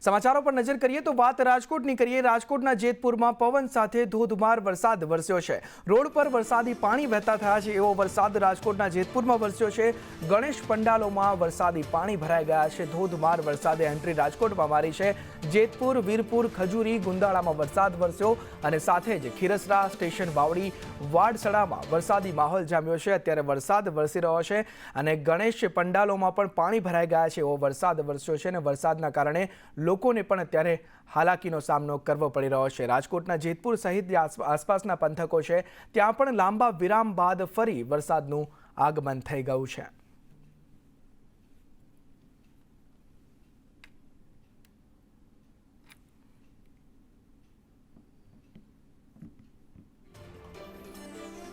સમાચારો પર નજર કરીએ તો વાત રાજકોટની કરીએ। રાજકોટના જેતપુરમાં પવન સાથે ધોધમાર વરસાદ વરસ્યો છે। રોડ પર વરસાદી પાણી વહેતા થયા છે એવો વરસાદ રાજકોટના જેતપુરમાં વરસ્યો છે। ગણેશ પંડાલોમાં વરસાદી પાણી ભરાઈ ગયા છે। ધોધમાર વરસાદે એન્ટ્રી રાજકોટમાં મારી છે। જેતપુર, વીરપુર, ખજૂરી, ગુંદાળામાં વરસાદ વરસ્યો અને સાથે જ ખીરસરા, સ્ટેશન વાવડી, વાડસડામાં વરસાદી માહોલ જામ્યો છે। અત્યારે વરસાદ વરસી રહ્યો છે અને ગણેશ પંડાલોમાં પણ પાણી ભરાઈ ગયા છે એવો વરસાદ વરસ્યો છે અને વરસાદના કારણે લોકોને પણ અત્યારે હાલાકીનો સામનો કરવો પડી રહ્યો છે। રાજકોટના જેતપુર સહિત આસપાસના પંથકો છે ત્યાં પણ લાંબા વિરામ બાદ ફરી વરસાદનું આગમન થઈ ગયું છે।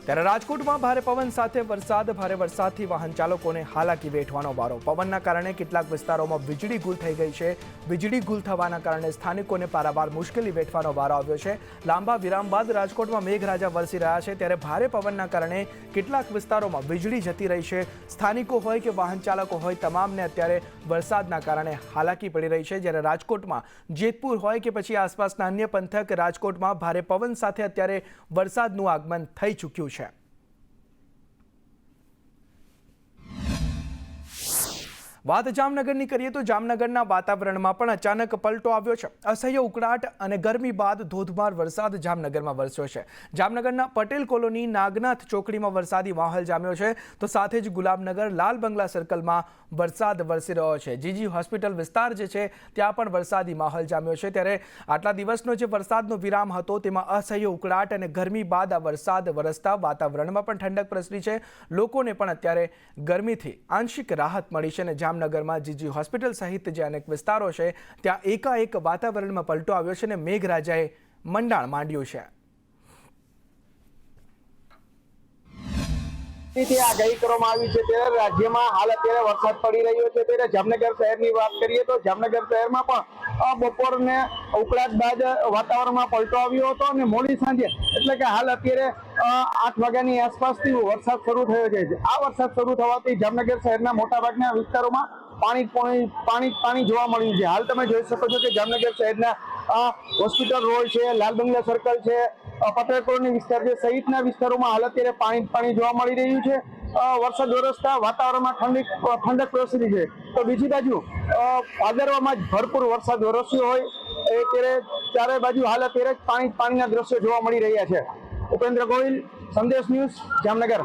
ત્યારે રાજકોટમાં ભારે પવન સાથે ભારે વરસાદથી વાહન ચાલકોને હાલાકી વેઠવાનો વારો। પવનના કારણે કેટલાક વિસ્તારોમાં વીજળી ગુલ થઈ ગઈ છે। વીજળી ગુલ થવાના કારણે સ્થાનિકોને પારાવાર મુશ્કેલી વેઠવાનો વારો આવ્યો છે। લાંબા વિરામ બાદ રાજકોટમાં મેઘરાજા વરસી રહ્યા છે ત્યારે ભારે પવનના કારણે કેટલાક વિસ્તારોમાં વીજળી જતી રહી છે। સ્થાનિકો હોય કે વાહન ચાલકો હોય તમામને અત્યારે વરસાદના કારણે હાલાકી પડી રહી છે। જ્યારે રાજકોટમાં જેતપુર હોય કે પછી આસપાસના અન્ય પંથક, રાજકોટમાં ભારે પવન સાથે અત્યારે વરસાદનું આગમન થઈ ચૂક્યું છે। વાત જામનગરની કરીએ તો જામનગરના વાતાવરણમાં પણ અચાનક પલટો આવ્યો છે। અસહ્ય ઉકળાટ અને ગરમી બાદ ધોધમાર વરસાદ જામનગરમાં વરસ્યો છે। જામનગરના પટેલ કોલોની, નાગનાથ ચોકડીમાં વરસાદી માહોલ જામ્યો છે તો સાથે જ ગુલાબનગર, લાલ બંગલા સર્કલમાં વરસાદ વરસી રહ્યો છે। જીજી હોસ્પિટલ વિસ્તાર જે છે ત્યાં પણ વરસાદી માહોલ જામ્યો છે। ત્યારે આટલા દિવસનો જે વરસાદનો વિરામ હતો તેમાં અસહ્ય ઉકળાટ અને ગરમી બાદ આ વરસાદ વરસતા વાતાવરણમાં પણ ઠંડક પ્રસરી છે। લોકોને પણ અત્યારે ગરમીથી આંશિક રાહત મળી છે અને જામનગરમાં જીજી હોસ્પિટલ સહિત જે અનેક વિસ્તારો છે ત્યાં એકાએક વાતાવરણમાં પલટો આવ્યો છે અને મેઘરાજાએ મંડાણ માંડ્યું છે। આગાહી કરવામાં આવી છે ત્યારે રાજ્યમાં હાલ અત્યારે વરસાદ પડી રહ્યો છે। ત્યારે જામનગર શહેરની વાત કરીએ તો જામનગર શહેરમાં પણ બપોરને ઉકળાટ બાદ વાતાવરણમાં પલટો આવ્યો હતો અને મોડી સાંજે એટલે કે હાલ અત્યારે 8 વાગ્યાની આસપાસથી વરસાદ શરૂ થયો છે। આ વરસાદ શરૂ થવાથી જામનગર શહેરના મોટાભાગના વિસ્તારોમાં પાણી જોવા મળ્યું છે। હાલ તમે જોઈ શકો છો કે જામનગર શહેરના હોસ્પિટલ રોડ છે, લાલ બંગલા સર્કલ છે, પટેલ કોલોની વિસ્તાર છે સહિતના વિસ્તારોમાં હાલ અત્યારે પાણી જોવા મળી રહ્યું છે। વરસાદ વરસતા વાતાવરણમાં ઠંડક પ્રસરી છે તો બીજી બાજુ ભાદરવામાં જ ભરપૂર વરસાદ વરસ્યો હોય ત્યારે ચારે બાજુ હાલ અત્યારે પાણીના દ્રશ્યો જોવા મળી રહ્યા છે। ઉપેન્દ્ર ગોહિલ, સંદેશ ન્યૂઝ, જામનગર।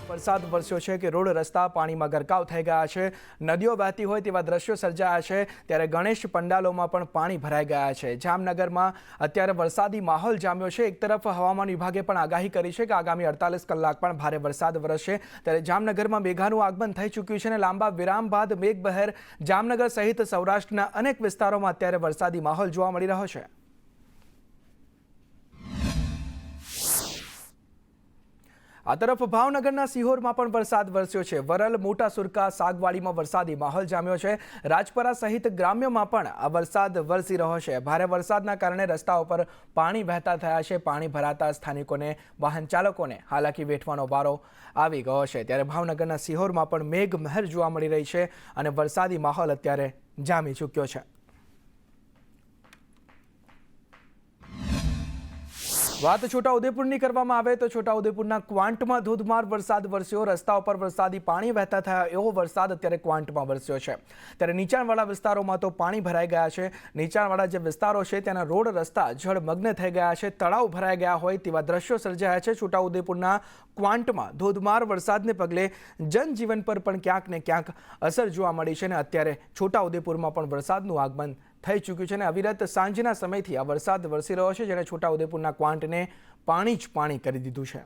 વરસાદ વરસ્યો છે કે રોડ રસ્તા પાણીમાં ગરકાવ થઈ ગયા છે। નદીઓ વહેતી હોય તેવા દ્રશ્યો સર્જાયા છે। ત્યારે ગણેશ પંડાલોમાં પણ પાણી ભરાઈ ગયા છે। જામનગરમાં અત્યારે વરસાદી માહોલ જામ્યો છે। એક તરફ હવામાન વિભાગે પણ આગાહી કરી છે કે આગામી 48 કલાક પણ ભારે વરસાદ વરસશે। ત્યારે જામનગરમાં મેઘાનું આગમન થઈ ચૂક્યું છે અને લાંબા વિરામ બાદ મેઘબહેર જામનગર સહિત સૌરાષ્ટ્રના અનેક વિસ્તારોમાં અત્યારે વરસાદી માહોલ જોવા મળી રહ્યો છે। આ તરફ ભાવનગરના સિહોરમાં પણ વરસાદ વરસ્યો છે। વરલ, મોટા સુરકા, સાગવાડીમાં વરસાદી માહોલ જામ્યો છે। રાજપરા સહિત ગ્રામ્યમાં પણ આ વરસાદ વરસી રહ્યો છે। ભારે વરસાદના કારણે રસ્તાઓ પર પાણી વહેતા થયા છે। પાણી ભરાતા સ્થાનિકોને, વાહન ચાલકોને હાલાકી વેઠવાનો વારો આવી ગયો છે। ત્યારે ભાવનગરના સિહોરમાં પણ મેઘમહેર જોવા મળી રહી છે અને વરસાદી માહોલ અત્યારે જામી ચૂક્યો છે। વાત છોટાઉદેપુરની કરવામાં આવે તો છોટાઉદેપુરના ક્વાંટમાં ધોધમાર વરસાદ વરસ્યો। રસ્તા ઉપર વરસાદી પાણી વહેતા થયા એવો વરસાદ અત્યારે ક્વાંટમાં વરસ્યો છે। ત્યારે નીચાણવાળા વિસ્તારોમાં તો પાણી ભરાઈ ગયા છે। નીચાણવાળા જે વિસ્તારો છે તેના રોડ રસ્તા જળમગ્ન થઈ ગયા છે। તળાવ ભરાઈ ગયા હોય તેવા દ્રશ્યો સર્જાયા છે। છોટાઉદેપુરના ક્વાંટમાં ધોધમાર વરસાદને પગલે જનજીવન પર પણ ક્યાંક ને ક્યાંક અસર જોવા મળી છે અને અત્યારે છોટાઉદેપુરમાં પણ વરસાદનું આગમન થઈ ચૂક્યું છે અને અવિરત સાંજના સમયથી આ વરસાદ વરસી રહ્યો છે જેણે છોટાઉદેપુરના ક્વાંટને પાણી જ પાણી કરી દીધું છે।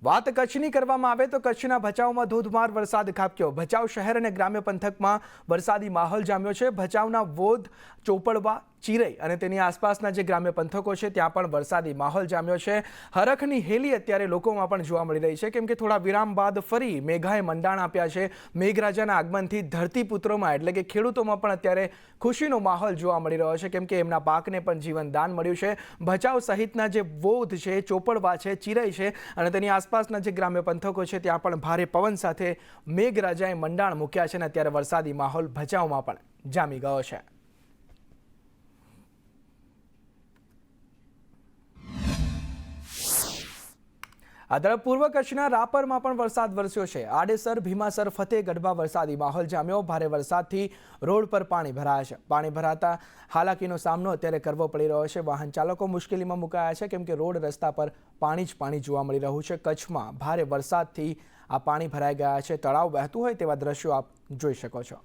વાત કચ્છની કરવામાં આવે તો કચ્છના ભચાઉમાં ધોધમાર વરસાદ ખાબક્યો. ભચાઉ શહેર અને ગ્રામ્ય પંથકમાં વરસાદી માહોલ જામ્યો છે. ભચાઉના વોધ, ચોપડવા, ચિરઈ અને તેની આસપાસના જે ગ્રામ્ય પંથકો છે ત્યાં પણ વરસાદી માહોલ જામ્યો છે. હરખની હેલી અત્યારે લોકોમાં પણ જોવા મળી રહી છે, કેમ કે થોડા વિરામ બાદ ફરી મેઘાએ મંડાણ આપ્યા છે. મેઘરાજાના આગમનથી ધરતીપુત્રોમાં એટલે કે ખેડૂતોમાં પણ અત્યારે ખુશીનો માહોલ જોવા મળી રહ્યો છે, કેમ કે એમના પાકને પણ જીવનદાન મળ્યું છે. ભચાઉ સહિતના જે વોધ છે, ચોપડવા છે, ચિરઈ છે અને તેની આસપાસના જે ગ્રામ્ય પંથકો છે ત્યાં પણ ભારે પવન સાથે મેઘરાજાએ મંડાણ મૂક્યા છે અને અત્યારે વરસાદી માહોલ ભચાઉમાં પણ જામી ગયો છે. આ તરફ પૂર્વ કચ્છના રાપરમાં પણ વરસાદ વરસ્યો છે. આડેસર, ભીમાસર, ફતેહગઢમાં વરસાદી માહોલ જામ્યો. ભારે વરસાદથી રોડ પર પાણી ભરાયા છે. પાણી ભરાતા હાલાકીનો સામનો અત્યારે કરવો પડી રહ્યો છે. વાહન ચાલકો મુશ્કેલીમાં મુકાયા છે, કેમ કે રોડ રસ્તા પર પાણી જ પાણી જોવા મળી રહ્યું છે. કચ્છમાં ભારે વરસાદથી આ પાણી ભરાઈ ગયા છે. તળાવ વહેતું હોય તેવા દ્રશ્યો આપ જોઈ શકો છો.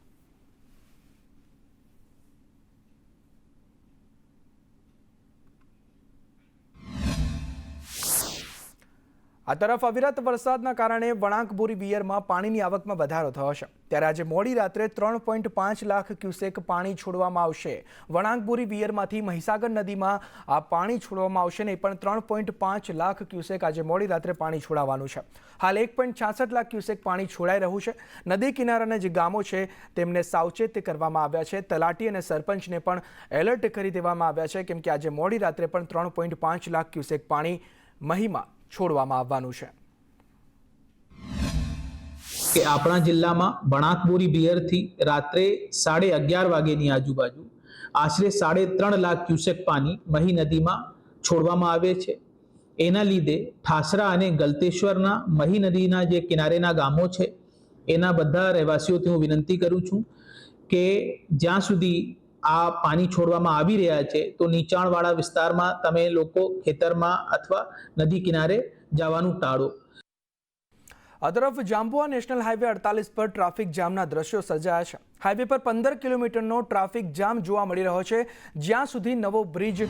આ તરફ અવિરત વરસાદના કારણે વણાકબોરી વિયરમાં પાણીની આવકમાં વધારો થયો છે. ત્યારે આજે મોડી રાત્રે 3.5 લાખ ક્યુસેક પાણી છોડવામાં આવશે. વણાકબોરી વિયરમાંથી મહીસાગર નદીમાં આ પાણી છોડવામાં આવશે નહીં, પણ 3.5 લાખ ક્યુસેક આજે મોડી રાત્રે પાણી છોડાવવાનું છે. હાલ 1.66 લાખ ક્યુસેક પાણી છોડાઈ રહ્યું છે. નદી કિનારાના જે ગામો છે તેમને સાવચેત કરવામાં આવ્યા છે. તલાટી અને સરપંચને પણ એલર્ટ કરી દેવામાં આવ્યા છે, કેમ કે આજે મોડી રાત્રે પણ 3.5 લાખ ક્યુસેક પાણી મહીમાં છોડવામાં આવવાનું છે. કે આપણા જિલ્લામાં વણાકબોરી બિયરથી રાત્રે 11:30 વાગ્યાની આજુબાજુ આશરે 3.5 લાખ ક્યુસેક પાણી મહી નદીમાં છોડવામાં આવે છે. એના લીધે ઠાસરા અને ગલતેશ્વરના મહી નદીના જે કિનારેના ગામો છે એના બધા રહેવાસીઓથી હું વિનંતી કરું છું કે જ્યાં સુધી આ પાણી છોડવામાં આવી રહ્યા છે તો નીચાણવાળા વિસ્તારમાં તમે લોકો ખેતરમાં અથવા નદી કિનારે જવાનું ટાળો. આ તરફ જાંબુઆ નેશનલ હાઈવે 48 પર ટ્રાફિક જામના દ્રશ્યો સર્જાયા છે. હાઈવે પર 15 કિલોમીટરનો ટ્રાફિક જામ જોવા મળી રહ્યો છે. જ્યાં સુધી નવો બ્રિજ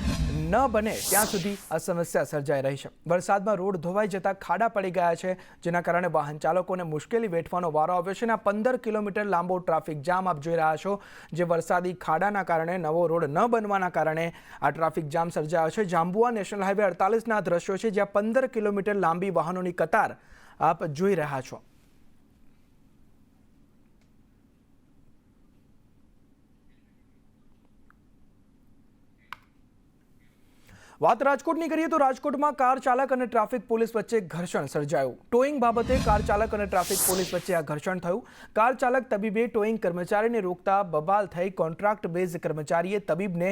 ન બને ત્યાં સુધી આ સમસ્યા સર્જાઈ રહી છે. વરસાદમાં રોડ ધોવાઈ જતા ખાડા પડી ગયા છે, જેના કારણે વાહન ચાલકોને મુશ્કેલી વેઠવાનો વારો આવ્યો છે. અને આ 15 કિલોમીટર લાંબો ટ્રાફિક જામ આપ જોઈ રહ્યા છો, જે વરસાદી ખાડાના કારણે, નવો રોડ ન બનવાના કારણે આ ટ્રાફિક જામ સર્જાયો છે. જાંબુઆ નેશનલ હાઈવે 48ના દ્રશ્યો છે, જ્યાં 15 કિલોમીટર લાંબી વાહનોની કતાર આપ જોઈ રહ્યા છો. વાત રાજકોટની કરીએ તો રાજકોટમાં કાર ચાલક અને ટ્રાફિક પોલીસ વચ્ચે ઘર્ષણ સર્જાયું. ટોઈંગ બાબતે કાર ચાલક અને ટ્રાફિક પોલીસ વચ્ચે આ ઘર્ષણ થયું. કાર ચાલક તબીબે ટોઈંગ કર્મચારીને રોકતા બબાલ થઈ કોન્ટ્રાક્ટ બેઝ કર્મચારીએ તબીબને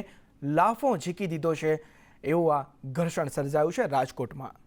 લાફો ઝીકી દીધો છે. એવું આ ઘર્ષણ સર્જાયું છે રાજકોટમાં.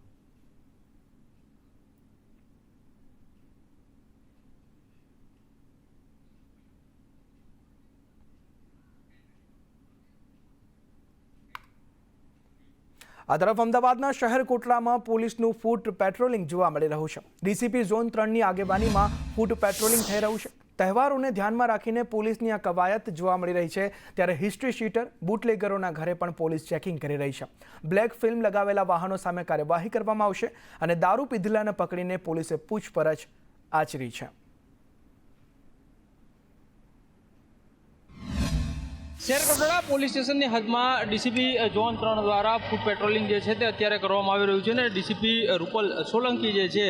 આ તરફ અમદાવાદના શહેર કોટલામાં પોલીસનું ફૂટ પેટ્રોલિંગ જોવા મળી રહ્યું છે. ડીસીપી ઝોન 3ની આગેવાનીમાં ફૂટ પેટ્રોલિંગ થઈ રહ્યું છે. તહેવારોને ધ્યાનમાં રાખીને પોલીસની આ કવાયત જોવા મળી રહી છે. ત્યારે હિસ્ટ્રી શીટર, બુટલેગરોના ઘરે પણ પોલીસ ચેકિંગ કરી રહી છે. બ્લેક ફિલ્મ લગાવેલા વાહનો સામે કાર્યવાહી કરવામાં આવશે અને દારૂ પીધેલાને પકડીને પોલીસે પૂછપરછ આચરી છે. શહેર કોટડા પોલીસ સ્ટેશનની હદમાં ડીસીપી ઝોન 3 દ્વારા ફૂટ પેટ્રોલિંગ જે છે તે અત્યારે કરવામાં આવી રહ્યું છે અને ડીસીપી રૂપલ સોલંકી જે છે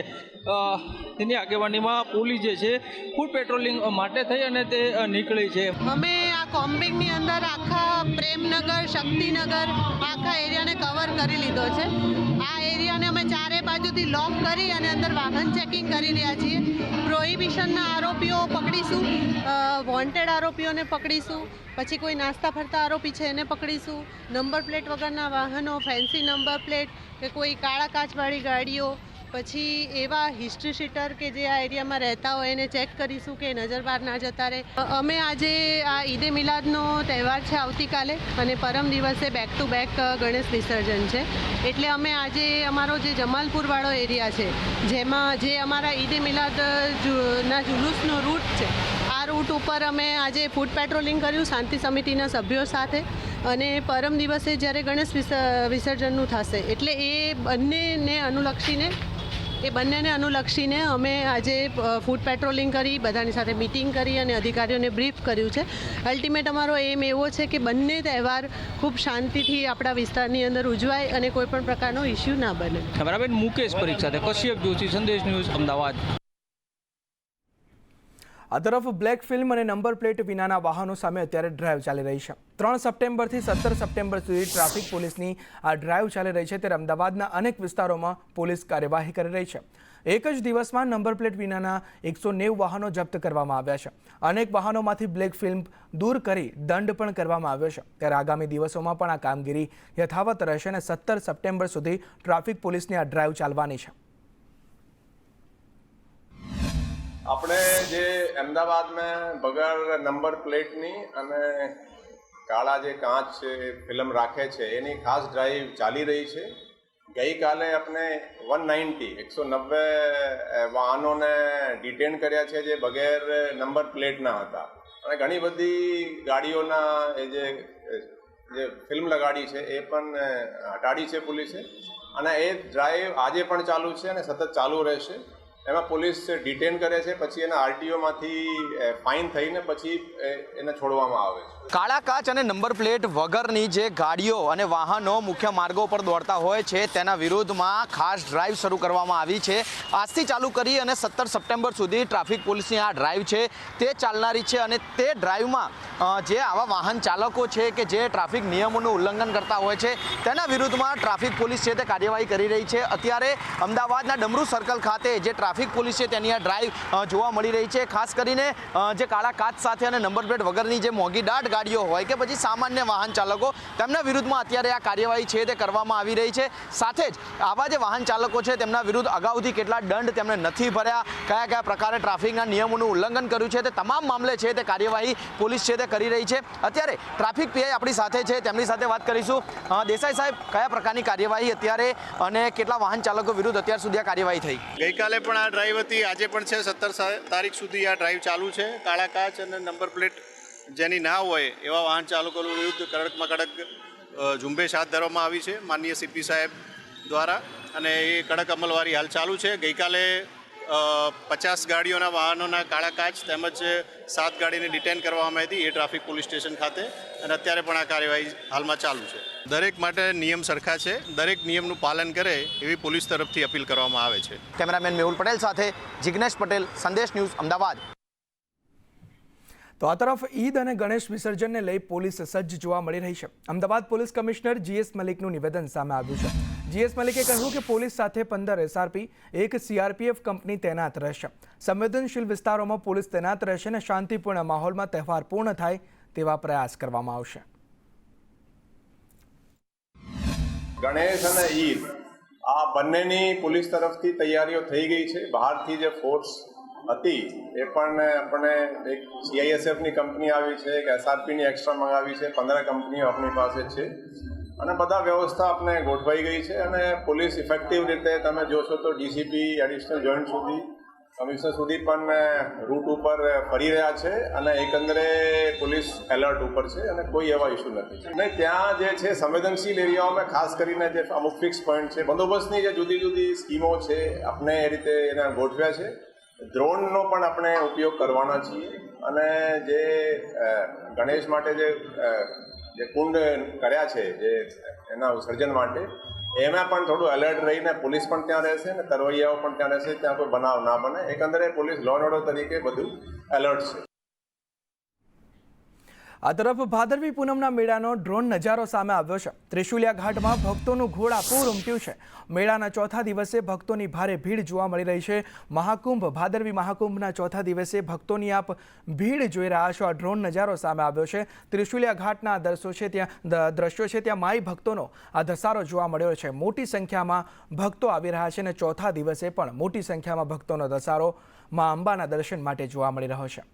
તેની આગેવાનીમાં પોલીસ જે છે ફૂટ પેટ્રોલિંગ માટે થઈ અને તે નીકળી છે. અમે આ કોમ્બિંગની અંદર આખા પ્રેમનગર, શક્તિનગર આખા એરિયાને કવર કરી લીધો છે. આ એરિયાને અમે ચારે બાજુથી લોક કરી અને અંદર વાહન ચેકિંગ કરી રહ્યા છીએ. પ્રોહિબિશનના આરોપીઓ પકડીશું, વોન્ટેડ આરોપીઓને પકડીશું, પછી કોઈ નાસ્તા ફરતા આરોપી છે એને પકડીશું. નંબર પ્લેટ વગરના વાહનો, ફેન્સી નંબર પ્લેટ કે કોઈ કાળા કાચવાળી ગાડીઓ, પછી એવા હિસ્ટ્રી શીટર કે જે આ એરિયામાં રહેતા હોય એને ચેક કરીશું કે નજર બહાર ના જતા રહે. અમે આજે આ ઈદે મિલાદનો તહેવાર છે આવતીકાલે અને પરમ દિવસે બેક ટુ બેક ગણેશ વિસર્જન છે. એટલે અમે આજે અમારો જે જમાલપુરવાળો એરિયા છે, જેમાં જે અમારા ઈદે મિલાદના જુલુસનો રૂટ છે, આ રૂટ ઉપર અમે આજે ફૂટ પેટ્રોલિંગ કર્યું શાંતિ સમિતિના સભ્યો સાથે. અને પરમ દિવસે જ્યારે ગણેશ વિસર્જનનું થશે એટલે એ બંનેને અનુલક્ષીને એ બંનેને અનુલક્ષીને અમે આજે ફૂડ પેટ્રોલિંગ કરી, બધાની સાથે મીટિંગ કરી અને અધિકારીઓને બ્રીફ કર્યું છે. અલ્ટિમેટ અમારો એમ એવો છે કે બંને તહેવાર ખૂબ શાંતિથી આપણા વિસ્તારની અંદર ઉજવાય અને કોઈ પણ પ્રકારનો ઇસ્યુ ના બને. બરાબર. મુકેશ પરીખ સાથે કશ્યપ જોશી, સંદેશ ન્યૂઝ, અમદાવાદ. આ તરફ બ્લેક ફિલ્મ અને નંબર પ્લેટ વિનાના વાહનો સામે અત્યારે ડ્રાઈવ ચાલી રહી છે. 3 સપ્ટેમ્બરથી 17 સપ્ટેમ્બર સુધી ટ્રાફિક પોલીસની આ ડ્રાઈવ ચાલી રહી છે, ત્યારે અમદાવાદના અનેક વિસ્તારોમાં પોલીસ કાર્યવાહી કરી રહી છે. એક જ દિવસમાં નંબર પ્લેટ વિનાના 190 વાહનો જપ્ત કરવામાં આવ્યા છે. અનેક વાહનોમાંથી બ્લેક ફિલ્મ દૂર કરી દંડ પણ કરવામાં આવ્યો છે. ત્યારે આગામી દિવસોમાં પણ આ કામગીરી યથાવત રહેશે અને 17 સપ્ટેમ્બર સુધી ટ્રાફિક પોલીસની આ ડ્રાઈવ ચાલવાની છે. આપણે જે અમદાવાદમાં બગર નંબર પ્લેટની અને કાળા જે કાચ ફિલ્મ રાખે છે એની ખાસ ડ્રાઈવ ચાલી રહી છે. ગઈકાલે આપણે 190 વાહનોને ડિટેન કર્યા છે જે બગેર નંબર પ્લેટના હતા, અને ઘણી બધી ગાડીઓના જે ફિલ્મ લગાડી છે એ પણ હટાડી છે પોલીસે, અને એ ડ્રાઈવ આજે પણ ચાલુ છે અને સતત ચાલુ રહેશે. એમાં પોલીસ ડિટેન કરે છે, પછી એના આરટીઓમાંથી ફાઇન થઈને પછી એને છોડવામાં આવે છે. કાળા કાચ અને નંબર પ્લેટ વગરની જે ગાડીઓ અને વાહનો મુખ્ય માર્ગો પર દોડતા હોય છે તેના વિરોધમાં ખાસ ડ્રાઈવ શરૂ કરવામાં આવી છે. આજથી ચાલુ કરી અને 17 સપ્ટેમ્બર સુધી ટ્રાફિક પોલીસની આ ડ્રાઈવ છે તે ચાલનારી છે, અને તે ડ્રાઈવમાં જે આવા વાહન ચાલકો છે કે જે ટ્રાફિક નિયમોનું ઉલ્લંઘન કરતા હોય છે તેના વિરુદ્ધમાં ટ્રાફિક પોલીસ છે તે કાર્યવાહી કરી રહી છે. અત્યારે અમદાવાદના ડમરૂ સર્કલ ખાતે જે ટ્રાફિક પોલીસ છે તેની આ ડ્રાઈવ જોવા મળી રહી છે. ખાસ કરીને જે કાળા કાચ સાથે અને નંબર પ્લેટ વગરની જે મોંઘીદાટ ગાડીઓ હોય કે પછી સામાન્ય વાહન ચાલકો, તેમના વિરુદ્ધમાં અત્યારે આ કાર્યવાહી છે તે કરવામાં આવી રહી છે. સાથે જ આવા જે વાહન ચાલકો છે તેમના વિરુદ્ધ અગાઉથી કેટલા દંડ તેમણે નથી ભર્યા, કયા કયા પ્રકારે ટ્રાફિકના નિયમોનું ઉલ્લંઘન કર્યું છે, તે તમામ મામલે છે તે કાર્યવાહી પોલીસ છે તે કરી રહી છે. અત્યારે ટ્રાફિક પીઆઈ આપણી સાથે છે, તેમની સાથે વાત કરીશું. દેસાઈ સાહેબ, કયા પ્રકારની કાર્યવાહી અત્યારે અને કેટલા વાહન ચાલકો વિરુદ્ધ અત્યાર સુધી આ કાર્યવાહી થઈ? ગઈકાલે પણ આ ડ્રાઈવ હતી, આજે પણ છે. 17 તારીખ સુધી આ ડ્રાઈવ ચાલુ છે. કાળા કાચ અને નંબર પ્લેટ જેની ના હોય એવા વાહન ચાલકો વિરુદ્ધ કડકમાં કડક ઝુંબેશ હાથ ધરવામાં આવી છે માનનીય સીપી સાહેબ દ્વારા, અને એ કડક અમલવારી હાલ ચાલુ છે. ગઈકાલે 50 ગાડીઓના વાહનોના કાળા કાચ તેમજ 7 ગાડીને ડિટેન કરવામાં આવી હતી એ ટ્રાફિક પોલીસ સ્ટેશન ખાતે, અને અત્યારે પણ આ કાર્યવાહી હાલમાં ચાલુ છે. દરેક માટે નિયમ સરખા છે, દરેક નિયમનું પાલન કરે એવી પોલીસ તરફથી અપીલ કરવામાં આવે છે. કેમેરામેન મેહુલ પટેલ સાથે જિગ્નેશ પટેલ, સંદેશ ન્યૂઝ, અમદાવાદ. તો આ તરફ ઈદ અને ગણેશ વિસર્જનને લઈ પોલીસ સજ્જ જોવા મળી રહી છે. અમદાવાદ પોલીસ કમિશનર GS મલિકનું નિવેદન સામે આવ્યું છે. GS મલિકે કહ્યું કે પોલીસ સાથે 15 SRP, 1 CRPF કંપની તૈનાત રહેશે. સંવેદનશીલ વિસ્તારોમાં પોલીસ તૈનાત રહેશે અને શાંતિપૂર્ણ માહોલમાં તહેવાર પૂર્ણ થાય તેવા પ્રયાસ કરવામાં આવશે. ગણેશ અને ઈદ આ બંનેની પોલીસ તરફથી તૈયારીઓ થઈ ગઈ છે. બહારથી જે ફોર્સ હતી એ પણ આપણે એક CISFની કંપની આવી છે, એક SRPની એક્સ્ટ્રા મંગાવી છે, 15 કંપનીઓ આપણી પાસે છે, અને બધા વ્યવસ્થા આપણે ગોઠવાઈ ગઈ છે. અને પોલીસ ઇફેક્ટિવ રીતે તમે જોશો તો DCP, એડિશનલ જોઈન્ટ સુધી, કમિશનર સુધી પણ રૂટ ઉપર ફરી રહ્યા છે, અને એકંદરે પોલીસ એલર્ટ ઉપર છે અને કોઈ એવા ઇસ્યુ નથી. અને ત્યાં જે છે સંવેદનશીલ એરિયાઓમાં ખાસ કરીને જે અમુક ફિક્સ પોઈન્ટ છે, બંદોબસ્તની જે જુદી જુદી સ્કીમો છે આપણે એ રીતે એને ગોઠવ્યા છે. ડ્રોનનો પણ આપણે ઉપયોગ કરવાના છીએ, અને જે ગણેશ માટે જે કુંડ કર્યા છે જે એના વિસર્જન માટે, એમાં પણ થોડું એલર્ટ રહીને પોલીસ પણ ત્યાં રહેશે અને તરવૈયાઓ પણ ત્યાં રહેશે, ત્યાં કોઈ બનાવ ના બને. એકંદરે પોલીસ લો એન્ડ ઓર્ડર તરીકે બધું એલર્ટ છે. આ તરફ ભાદરવી પૂનમના મેળાનો ડ્રોન નજારો સામે આવ્યો છે. ત્રિશુલિયા ઘાટમાં ભક્તોનું ઘોડાપૂર ઉમટ્યું છે. મેળાના ચોથા દિવસે ભક્તોની ભારે ભીડ જોવા મળી રહી છે. મહાકુંભ, ભાદરવી મહાકુંભના ચોથા દિવસે ભક્તોની આપ ભીડ જોઈ રહ્યા છો. આ ડ્રોન નજારો સામે આવ્યો છે. ત્રિશુલિયા ઘાટના દ્રશ્યો છે, ત્યાં માઈ ભક્તોનો આ ધસારો જોવા મળ્યો છે. મોટી સંખ્યામાં ભક્તો આવી રહ્યા છે અને ચોથા દિવસે પણ મોટી સંખ્યામાં ભક્તોનો ધસારો મા અંબાના દર્શન માટે જોવા મળી રહ્યો છે.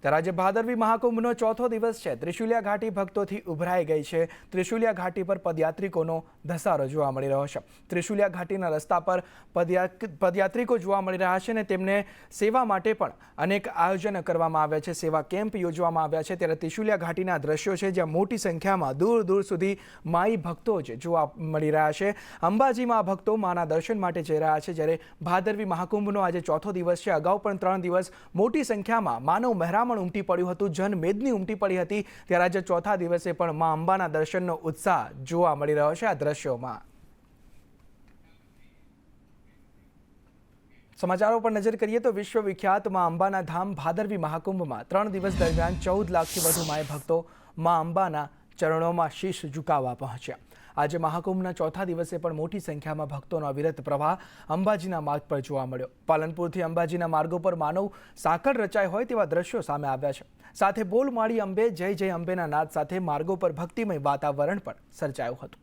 ત્યારે આજે ભાદરવી મહાકુંભનો ચોથો દિવસ છે। ત્રિશુલિયા ઘાટી ભક્તોથી ઉભરાઈ ગઈ છે। ત્રિશુલિયા ઘાટી પર પદયાત્રિકોનો ધસારો જોવા મળી રહ્યો છે। ત્રિશુલિયા ઘાટીના રસ્તા પર પદયાત્રિકો જોવા મળી રહ્યા છે અને તેમને સેવા માટે પણ અનેક આયોજન કરવામાં આવ્યા છે। સેવા કેમ્પ યોજવામાં આવ્યા છે। ત્યારે ત્રિશુલિયા ઘાટીના દ્રશ્યો છે જ્યાં મોટી સંખ્યામાં દૂર દૂર સુધી માઈ ભક્તો જ જોવા મળી રહ્યા છે। અંબાજીમાં ભક્તો માના દર્શન માટે જઈ રહ્યા છે। જ્યારે ભાદરવી મહાકુંભનો આજે ચોથો દિવસ છે। અગાઉ પણ 3 દિવસ મોટી સંખ્યામાં માનવ મહેરામણ ઉમટી પડ્યું હતું, જનમેદની ઉમટી પડી હતી। ત્યારે આજે ચોથા દિવસે પણ મા અંબાના દર્શનનો ઉત્સાહ જોવા મળી રહ્યો છે। આ દ્રશ્યોમાં સમાચારો પર નજર કરીએ તો વિશ્વવિખ્યાત મા અંબાના ધામ ભાદરવી મહાકુંભમાં 3 દિવસ દરમિયાન 14 લાખથી વધુ માય ભક્તો મા અંબાના ચરણોમાં શીશ ઝુકાવવા પહોંચ્યા। આજે મહાકુંભના ચોથા દિવસે પણ મોટી સંખ્યામાં ભક્તોનો અવિરત પ્રવાહ અંબાજીના માર્ગ પર જોવા મળ્યો। પાલનપુરથી અંબાજીના માર્ગો પર માનવ સાંકળ રચાય હોય તેવા દ્રશ્યો સામે આવ્યા છે। સાથે બોલ માળી અંબે જય જય અંબેના નાદ સાથે માર્ગો પર ભક્તિમય વાતાવરણ પણ સર્જાયું હતું।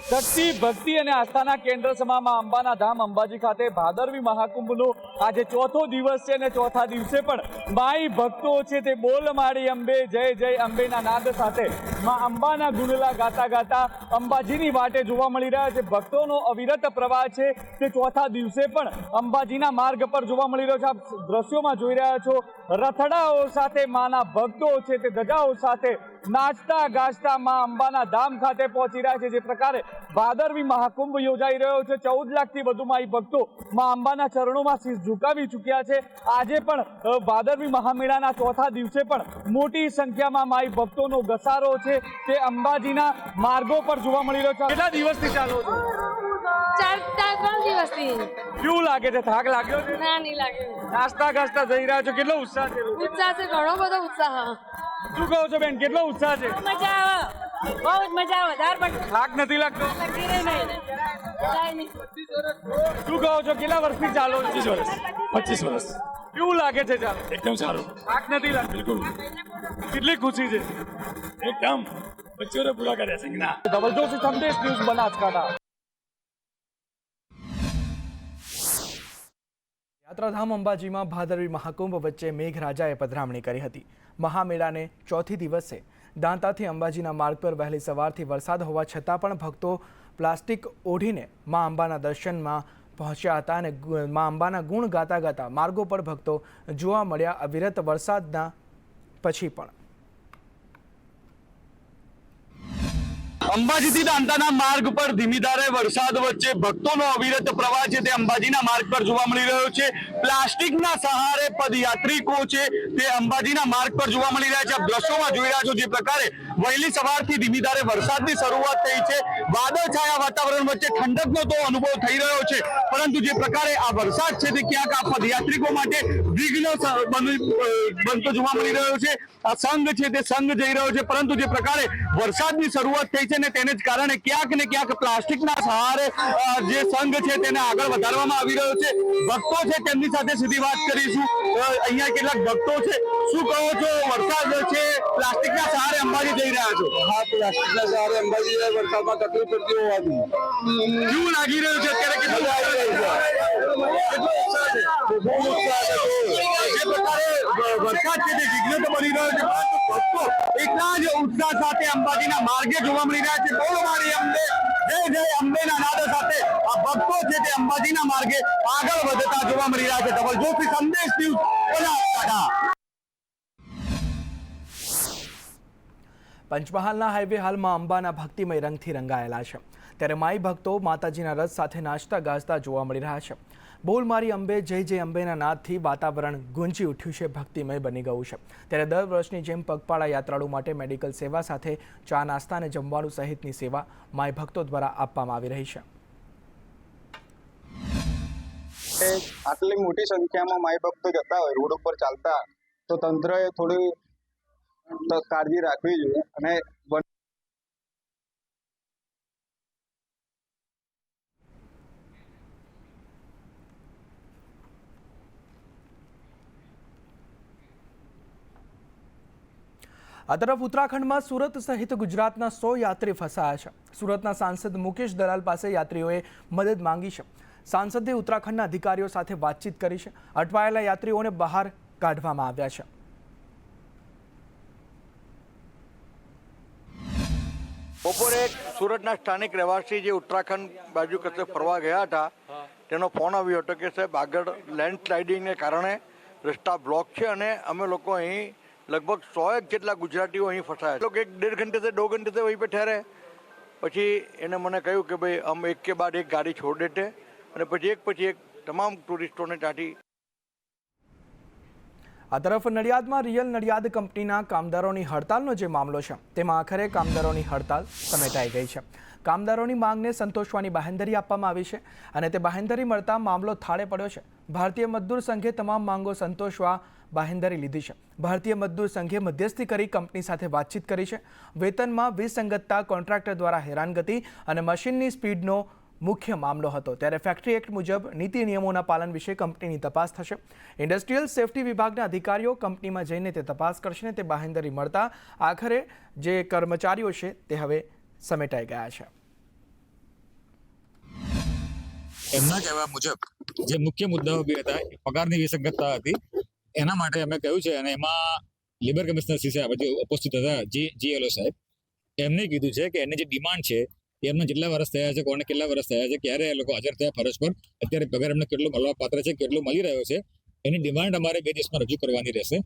શક્તિ, ભક્તિ અને આસ્થાના કેન્દ્ર સમામાં અંબાના ધામ અંબાજી ખાતે ભાદરવી મહાકુંભનો આજે ચોથો દિવસ છે અને ચોથા દિવસે પણ માઈ ભક્તો છે તે બોલ માળી અંબે જય જય અંબેના નાદ સાથે માં અંબાના ગુણલા ગાતા ગાતા અંબાજીની વાટે જોવા મળી રહ્યા છે। ભક્તોનો અવિરત પ્રવાહ છે તે ચોથા દિવસે પણ અંબાજીના માર્ગ પર જોવા મળી રહ્યો છે। આપ દ્રશ્યોમાં જોઈ રહ્યા છો, રથડાઓ સાથે માના ભક્તો છે તે ધજાઓ સાથે નાચતા ગાજતા માં અંબાના ધામ ખાતે પહોંચી રહ્યા છે। જે પ્રકારે ભાદરવી મહાકુંભ યોજાઈ રહ્યો છે, 14 લાખથી વધુ માઈ ભક્તો માં અંબાના ચરણોમાં શીશ ઝુકાવી ચૂક્યા છે। આજે પણ ભાદરવી મહામેળાના ચોથા દિવસે પણ મોટી સંખ્યામાં માઈ ભક્તોનો ઘસારો છે તે અંબાજીના માર્ગો પર જોવા મળી રહ્યો છે। કેટલા દિવસથી ચાલુ છે? 3 દિવસથી। કેવું લાગે છે? થાક લાગ્યો છે? ના, નહીં લાગે। નાસ્તા ગાસ્તા જઈ રહ્યા છો, કેટલો ઉત્સાહ છે? ઉત્સાહ છે, ઘણો બધો ઉત્સાહ। શું કહો છો બેન, કેટલો ઉત્સાહ છે? મજા આવે, બહુ જ મજા આવે। ધાર પણ થાક નથી લાગતો? લાગતી નહીં। શું કહો છો, કેટલા વર્ષથી ચાલો? 25 વર્ષ। 25 વર્ષ। કેવું લાગે છે? ચાલો, એકદમ સારું। થાક નથી લાગતો? બિલકુલ। કેટલી ખુશી છે? એકદમ 25 વર્ષ પૂરા કર્યા છે ના। જબરદસ્ત સંદેશ ન્યૂઝ બનાસકાંઠા। યાત્રાધામ અંબાજીમાં ભાદરવી મહાકુંભ વચ્ચે મેઘરાજાએ પધરામણી કરી હતી। મહામેળાને ચોથી દિવસે દાંતાથી અંબાજીના માર્ગ પર વહેલી સવારથી વરસાદ હોવા છતાં પણ ભક્તો પ્લાસ્ટિક ઓઢીને મા અંબાના દર્શનમાં પહોંચ્યા હતા અને મા અંબાના ગુણ ગાતા ગાતા માર્ગો પર ભક્તો જોવા મળ્યા। અવિરત વરસાદના પછી પણ અંબાજીથી દાંતાના માર્ગ પર ધીમી ધારે વરસાદ વચ્ચે ભક્તોનો અવિરત પ્રવાહ છે તે અંબાજીના માર્ગ પર જોવા મળી રહ્યો છે। પ્લાસ્ટિકના સહારે પદયાત્રિકો છે તે અંબાજીના માર્ગ પર જોવા મળી રહ્યા છે। આપ દ્રશ્યોમાં જોઈ રહ્યા છો જે પ્રકારે વહેલી સવારથી ધીમી ધારે વરસાદની શરૂઆત થઈ છે। વાદળછાયા વાતાવરણ વચ્ચે ઠંડકનો તો અનુભવ થઈ રહ્યો છે, પરંતુ જે પ્રકારે આ વરસાદ છે તે ક્યાંક આ પદયાત્રિકો માટે વિઘ્ન બનતો જોવા મળી રહ્યો છે। આ સંઘ છે તે સંઘ જઈ રહ્યો છે, પરંતુ જે પ્રકારે વરસાદની શરૂઆત થઈ છે ને તેને જ કારણે ક્યાંક ને ક્યાંક પ્લાસ્ટિકના સહારે જે સંઘ છે તેને આગળ વધારવામાં આવી રહ્યો છે। ભક્તો છે તેમની સાથે સીધી વાત કરીશું। અહીંયા કેટલાક ભક્તો છે, શું કહો છો, વરસાદ છે પ્લાસ્ટિકના સહારે અંબાજી જઈ રહ્યા છો? હા, પ્લાસ્ટિકના સહારે અંબાજી વરસાદમાં તકલીફ પડતી હોવાથી કેવું લાગી રહ્યું છે અત્યારે? કેટલું આવી રહ્યું છે? કેટલો ઉત્સાહ છે? બહુ ઉત્સાહ છે। જે પ્રકારે વરસાદ છે તે વિઘ્ન તો બની રહ્યો છે, પરંતુ ભક્તો એટલા જ ઉત્સાહ સાથે અંબાજીના માર્ગે જોવા મળી રહ્યા છે। બોલો મારી અંબે જય જય અંબેના નાદ સાથે આ ભક્તો છે તે અંબાજીના માર્ગે આગળ વધતા જોવા મળી રહ્યા છે। જબરજસ્ત સંદેશ ન્યૂઝ બનાસકાંઠા। પંચમહાલના હાઈવે હાલમાં અંબાના ભક્તિમય રંગથી રંગાયેલા છે। ત્યારે માઈ ભક્તો માતાજીના રથ સાથે નાચતા ગાજતા જોવા મળી રહ્યા છે। બોલ મારી અંબે જય જય અંબેના નાદથી વાતાવરણ ગુંજી ઉઠ્યું છે, ભક્તિમય બની ગયું છે। ત્યારે દર વર્ષની જેમ પગપાળા યાત્રાળુ માટે મેડિકલ સેવા સાથે ચા નાસ્તા અને જમવાનું સહિતની સેવા માઈ ભક્તો દ્વારા આપવામાં આવી રહી છે। આટલી મોટી સંખ્યામાં માઈ ભક્તો જતા હોય રોડ ઉપર ચાલતા, તો તંત્રએ થોડી કાળજી રાખવી જોઈએ અને આ તરફ ઉત્તરાખંડમાં સુરત સહિત ગુજરાતના 100 યાત્રી ફસાયા છે। સુરતના સાંસદ મુકેશ દલાલ પાસે યાત્રીઓએ મદદ માંગી છે। સાંસદે ઉત્તરાખંડના અધિકારીઓ સાથે વાતચીત કરી છે. અટવાયેલા યાત્રીઓને બહાર કાઢવામાં આવ્યા છે. બપોરે સુરતના સ્થાનિક રહેવાસી જે ઉત્તરાખંડ બાજુ કશે ફરવા ગયા હતા તેનો ફોન આવ્યો હતો કે સાહેબ આગળ લેન્ડસ્લાઇડિંગને કારણે રસ્તા બ્લોક છે અને અમે લોકો અહીં लगभग 100 જેટલા ગુજરાતીઓ અહીં ફસાયા. લોકો 1.5 घंटे से 2 घंटे से वहीं पे ठहरे. પછી એને મને કહ્યું કે ભાઈ हम एक के बाद एक गाड़ी छोड़ देते અને પછી એક તમામ ટુરિસ્ટોને ત્યાંથી. આ તરફ નડિયાદમાં રિયલ નડિયાદ કંપનીના કામદારોની હડતાલનો જે મામલો છે તેમાં આખરે કામદારોની હડતાલ સમેટાઈ ગઈ છે. કામદારોની માંગને સંતોષવાની બાહેંધરી આપવામાં આવી છે અને તે બાહેંધરી મળતા મામલો થાળે પડ્યો છે. ભારતીય મજદૂર સંઘે તમામ માંગો સંતોષવા બાહેંધરી લીધી છે. ભારતીય મજદૂર સંઘે મધ્યસ્થી કરી કંપની સાથે વાતચીત કરી છે. વેતનમાં વિસંગતતા, કોન્ટ્રાક્ટર દ્વારા હેરાનગતિ અને મશીનની સ્પીડનો મુખ્ય મામલો હતો. ત્યારે ફેક્ટરી એક્ટ મુજબ નીતિ નિયમોના પાલન વિશે કંપનીની તપાસ થશે. ઇન્ડસ્ટ્રીયલ સેફટી વિભાગના અધિકારીઓ કંપનીમાં જઈને તે તપાસ કરશે ને તે બાહેંધરી મળતા આખરે જે કર્મચારીઓ છે તે હવે સમેટાઈ ગયા છે. એમના કહેવા મુજબ જે મુખ્ય મુદ્દાઓ બી હતા પગારની વિસંગતતા હતી, એના માટે અમે કહ્યું છે અને એમાં લેબર કમિશનર શ્રી સાહેબ જે ઉપસ્થિત હતા જીએલઓ સાહેબ, એમને કીધું છે કે એની જે ડિમાન્ડ છે એમને જેટલા વર્ષ થયા છે, કોને કેટલા વર્ષ થયા છે, ક્યારે એ લોકો હાજર થયા ફરજ પર, અત્યારે પગાર એમને કેટલો મળવા પાત્ર છે, કેટલો મળી રહ્યો છે, એની ડિમાન્ડ અમારે 2 દિવસમાં રજૂ કરવાની રહેશે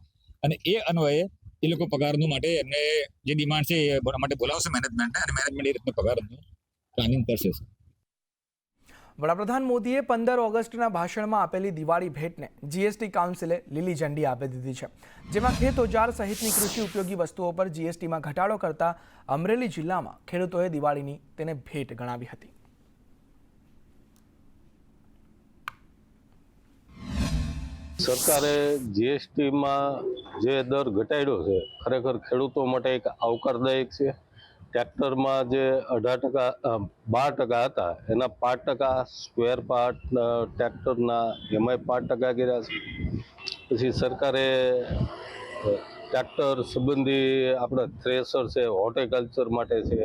અને એ અન્વયે એ લોકો પગારનું માટે એમને જે ડિમાન્ડ છે એ માટે બોલાવશે મેનેજમેન્ટને અને મેનેજમેન્ટ એ રીતના પગારનું પ્લાનિંગ કરશે. વડાપ્રધાન મોદીએ 15 ઓગસ્ટના ભાષણમાં આપેલી દિવાળી ભેટને જીએસટી કાઉન્સિલે લીલી ઝંડી આપી દીધી છે, જેમાં ખેત ઓજાર સહિતની કૃષિ ઉપયોગી વસ્તુઓ પર જીએસટીમાં ઘટાડો કરતા અમરેલી જિલ્લામાં ખેડૂતોએ દિવાળીની તેને ભેટ ગણાવી હતી. સરકારે જીએસટીમાં જે દર ઘટાડ્યો છે ખરેખર ખેડૂતો માટે એક આવકારદાયક છે. ટ્રેક્ટરમાં જે 12% હતા એના 5% સ્ક્વેર પાર્ટ ટ્રેક્ટરના એમાંય 5% કર્યા છે. પછી સરકારે ટ્રેક્ટર સંબંધી આપણા થ્રેસર છે, હોર્ટિકલ્ચર માટે છે,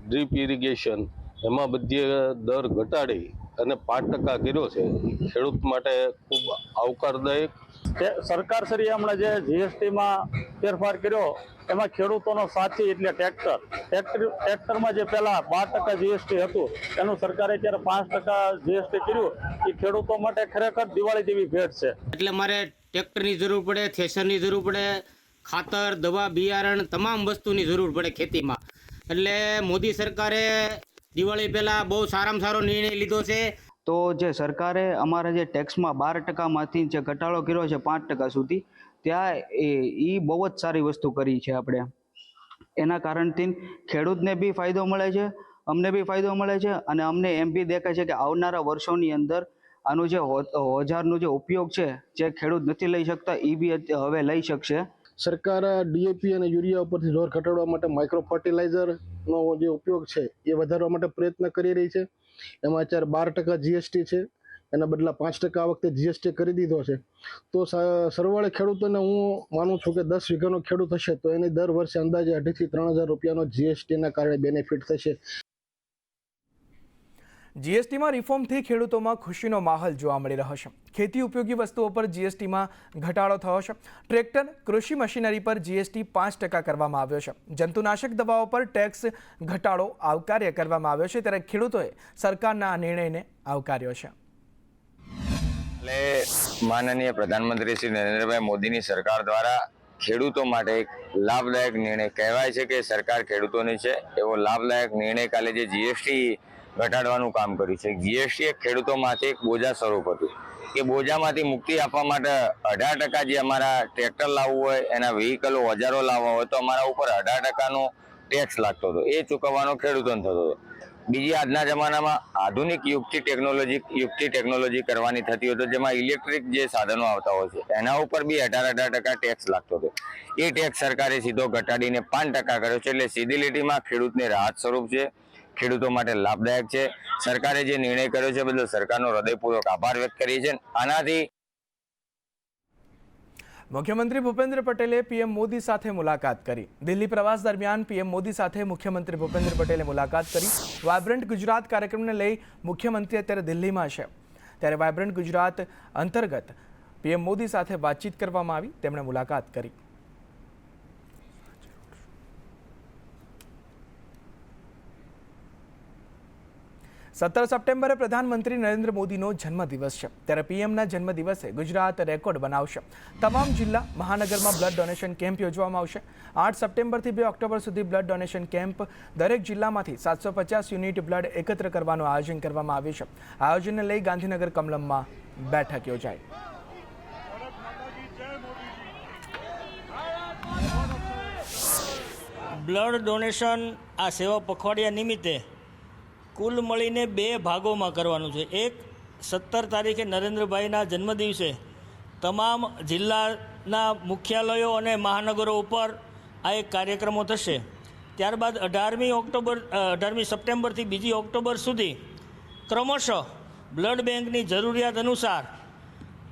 ડ્રીપ ઇરિગેશન, એમાં બધી દર ઘટાડી અને 5% કર્યો છે. ખેડૂત માટે ખૂબ આવકારદાયક. સરકારશ્રીએ હમણાં જે જીએસટીમાં ફેરફાર કર્યો એમાં ખેડૂતોનો સાથી એટલે ટ્રેક્ટરમાં જે પહેલા 12% જીએસટી હતું એનું સરકારે અત્યારે 5% જીએસટી કર્યું. એ ખેડૂતો માટે ખરેખર દિવાળી જેવી ભેટ છે. એટલે મારે ટ્રેક્ટરની જરૂર પડે, થ્રેશરની જરૂર પડે, ખાતર, દવા, બિયારણ, તમામ વસ્તુની જરૂર પડે ખેતીમાં. એટલે મોદી સરકારે દિવાળી પહેલા બહુ સારામાં સારો નિર્ણય લીધો છે. તો જે સરકારે અમારા જે ટેક્સમાં 12%માંથી જે ઘટાડો કર્યો છે 5% સુધી, ત્યાં એ બહુ જ સારી વસ્તુ કરી છે આપણે. એના કારણથી ખેડૂતને બી ફાયદો મળે છે, અમને બી ફાયદો મળે છે અને અમને એમ બી દેખાય છે કે આવનારા વર્ષોની અંદર આનું જે ઓજારનો જે ઉપયોગ છે જે ખેડૂત નથી લઈ શકતા એ બી હવે લઈ શકશે. સરકાર ડીએપી અને યુરિયા ઉપરથી જોર ઘટાડવા માટે માઇક્રો ફર્ટિલાઇઝરનો જે ઉપયોગ છે એ વધારવા માટે પ્રયત્ન કરી રહી છે. એમાં અત્યારે 12% જીએસટી છે, એના બદલા 5% આ વખતે જીએસટી કરી દીધો છે. તો સરવાળે ખેડૂતોને હું માનું છું કે 10 વીઘાનો ખેડૂત હશે તો એને દર વર્ષે અંદાજે 2,500 થી 3,000 રૂપિયાનો જીએસટીના કારણે બેનિફિટ થશે. જીએસટીમાં રિફોર્મથી ખેડૂતોમાં ખુશીનો માહોલ જોવા મળી રહ્યો છે. ખેતી ઉપયોગી વસ્તુઓ પર જીએસટીમાં ઘટાડો થયો છે. ટ્રેક્ટર, કૃષિ મશીનરી પર જીએસટી 5% કરવામાં આવ્યો છે. જંતુનાશક દવાઓ પર ટેક્સ ઘટાડો આવકાર્ય કરવામાં આવ્યો છે. ત્યારે ખેડૂતોએ સરકારના આ નિર્ણયને આવકાર્યો છે. એટલે માનનીય પ્રધાનમંત્રી શ્રી નરેન્દ્રભાઈ મોદીની સરકાર દ્વારા ખેડૂતો માટે એક લાભદાયક નિર્ણય કહેવાય છે કે સરકાર ખેડૂતોની છે એવો લાભદાયક નિર્ણય કાલે જે જીએસટી ઘટાડવાનું કામ કર્યું છે. જીએસટી એક ખેડૂતોમાંથી એક બોજા સ્વરૂપ હતું. એ બોજામાંથી મુક્તિ આપવા માટે 18% જે અમારા ટ્રેક્ટર લાવવું હોય, એના વ્હીકલો, ઓજારો લાવવા હોય તો અમારા ઉપર 18%નો ટેક્સ લાગતો હતો. એ ચૂકવવાનો ખેડૂતોને થતો હતો. બીજી આજના જમાનામાં આધુનિક યુગથી ટેકનોલોજી કરવાની થતી હોય તો જેમાં ઇલેક્ટ્રિક જે સાધનો આવતા હોય છે એના ઉપર બી 18% ટેક્સ લાગતો હતો. એ ટેક્સ સરકારે સીધો ઘટાડીને 5% કર્યો છે. એટલે સીધી લીટીમાં ખેડૂતને રાહત સ્વરૂપ છે, ખેડૂતો માટે લાભદાયક છે. સરકારે જે નિર્ણય કર્યો છે બદલ સરકારનો હૃદયપૂર્વક આભાર વ્યક્ત કરીએ છીએ. આનાથી મુખ્યમંત્રી ભૂપેન્દ્ર પટેલે પીએમ મોદી સાથે મુલાકાત કરી. દિલ્હી પ્રવાસ દરમિયાન પીએમ મોદી સાથે મુખ્યમંત્રી ભૂપેન્દ્ર પટેલે મુલાકાત કરી. વાયબ્રન્ટ ગુજરાત કાર્યક્રમને લઈ મુખ્યમંત્રી અત્યારે દિલ્હીમાં છે. ત્યારે વાયબ્રન્ટ ગુજરાત અંતર્ગત પીએમ મોદી સાથે વાતચીત કરવામાં આવી, તેમણે મુલાકાત કરી. 17 સપ્ટેમ્બરે પ્રધાનમંત્રી નરેન્દ્ર મોદીનો જન્મદિવસ છે, ત્યારે પીએમના જન્મદિવસે ગુજરાત રેકોર્ડ બનાવશે. તમામ જિલ્લા મહાનગરમાં બ્લડ ડોનેશન કેમ્પ યોજવામાં આવશે. 8 સપ્ટેમ્બરથી 2 ઓક્ટોબર સુધી બ્લડ ડોનેશન કેમ્પ દરેક જિલ્લામાંથી 750 યુનિટ બ્લડ એકત્ર કરવાનું આયોજન કરવામાં આવ્યું છે. આયોજનને લઈ ગાંધીનગર કમલમમાં બેઠક યોજાઈ. બ્લડ ડોનેશન આ સેવા પખવાડિયા નિમિત્તે કુલ મળીને 2 ભાગોમાં કરવાનું છે. એક 17 તારીખે નરેન્દ્રભાઈના જન્મદિવસે તમામ જિલ્લાના મુખ્યાલયો અને મહાનગરો ઉપર આ એક કાર્યક્રમો થશે. ત્યારબાદ 18મી સપ્ટેમ્બરથી 2 ઓક્ટોબર સુધી ક્રમશઃ બ્લડ બેંકની જરૂરિયાત અનુસાર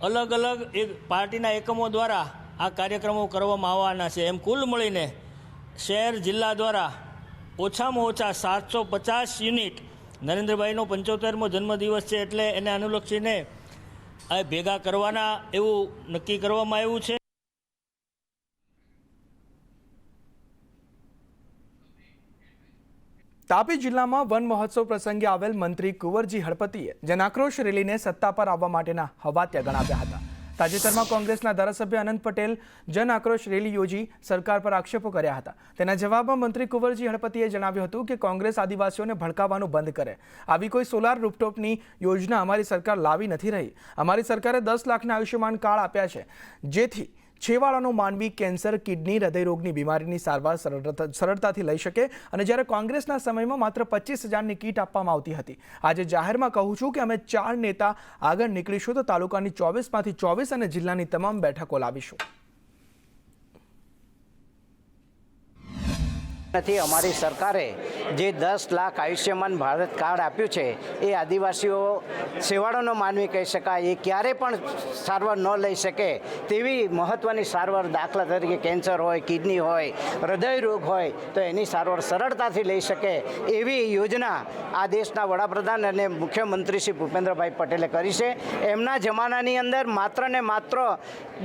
અલગ અલગ એક પાર્ટીના એકમો દ્વારા આ કાર્યક્રમો કરવામાં આવવાના છે. એમ કુલ મળીને શહેર જિલ્લા દ્વારા ઓછામાં ઓછા 750 યુનિટ નરેન્દ્રભાઈનો 75મો જન્મદિવસ છે એટલે એને અનુલક્ષીને આ ભેગા કરવાના એવું નક્કી કરવામાં આવ્યું છે. તાપી જિલ્લામાં વન મહોત્સવ પ્રસંગે આવેલ મંત્રી કુંવરજી હળપતિએ જનાક્રોશ રેલીને સત્તા પર આવવા માટેના હવાત્યા ગણાવ્યા હતા. તાજેતરમાં કોંગ્રેસના ધારાસભ્ય અનંત પટેલ જન આક્રોશ રેલી યોજી સરકાર પર આક્ષેપો કર્યા હતા. તેના જવાબમાં મંત્રી કુંવરજી હળપતિએ જણાવ્યું હતું કે કોંગ્રેસ આદિવાસીઓને ભડકાવવાનું બંધ કરે. આવી કોઈ સોલાર રૂફટોપની યોજના અમારી સરકાર લાવી નથી રહી. અમારી સરકારે 10 લાખના આયુષ્યમાન કાર્ડ આપ્યા છે, જેથી છેવાડાનો માનવી કેન્સર, કિડની, હૃદયરોગની બીમારીની સારવાર સરળતાથી લઈ શકે. અને જ્યારે કોંગ્રેસના સમયમાં માત્ર 25,000ની કીટ આપવામાં આવતી હતી. આજે જાહેરમાં કહું છું કે અમે 4 નેતા આગળ નીકળીશું તો તાલુકાની 24માંથી 24 અને જિલ્લાની તમામ બેઠકો લાવીશું. નથી અમારી સરકારે જે 10 લાખ આયુષ્યમાન ભારત કાર્ડ આપ્યું છે એ આદિવાસીઓ છેવાડાનો માનવી કહી શકાય, એ ક્યારે પણ સારવાર ન લઈ શકે તેવી મહત્ત્વની સારવાર, દાખલા તરીકે કેન્સર હોય, કિડની હોય, હૃદય રોગ હોય તો એની સારવાર સરળતાથી લઈ શકે એવી યોજના આ દેશના વડાપ્રધાન અને મુખ્યમંત્રી શ્રી ભૂપેન્દ્રભાઈ પટેલે કરી છે. એમના જમાનાની અંદર માત્ર ને માત્ર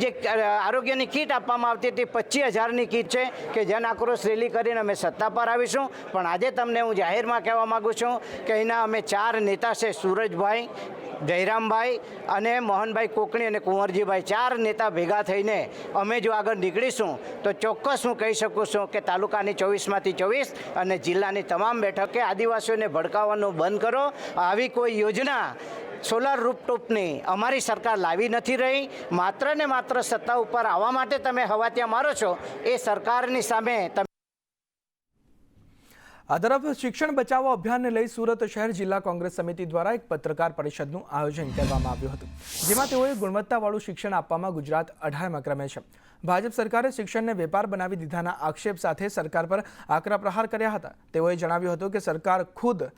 જે આરોગ્યની કીટ આપવામાં આવતી હતી 25,000ની કીટ છે કે જન આક્રોશ રેલી કરીને અમે સત્તા પર આવીશું. પણ આજે તમને હું જાહેરમાં કહેવા માગું છું કે અહીંના અમે 4 નેતા છે, સુરજભાઈ, જયરામભાઈ અને મોહનભાઈ કોકણી અને કુંવરજીભાઈ, 4 નેતા ભેગા થઈને અમે જો આગળ નીકળીશું તો ચોક્કસ હું કહી શકું છું કે તાલુકાની 24માંથી 24 અને જિલ્લાની તમામ બેઠકે આદિવાસીઓને ભડકાવવાનું બંધ કરો. આવી કોઈ યોજના સોલાર રૂફટોપની અમારી સરકાર લાવી નથી રહી. માત્ર ને માત્ર સત્તા ઉપર આવવા માટે તમે હવાતિયા મારો છો. એ સરકારની સામે આ તરફ શિક્ષણ બચાવો અભિયાનને લઈ સુરત શહેર જિલ્લા કોંગ્રેસ સમિતિ દ્વારા એક પત્રકાર પરિષદનું આયોજન કરવામાં આવ્યું હતું, જેમાં તેઓએ ગુણવત્તાવાળું શિક્ષણ આપવામાં ગુજરાત 18મા ક્રમે છે. ભાજપ સરકારે શિક્ષણને વેપાર બનાવી દીધાના આક્ષેપ સાથે સરકાર પર આકરા પ્રહાર કર્યા હતા. તેઓએ જણાવ્યું હતું કે સરકાર ખુદ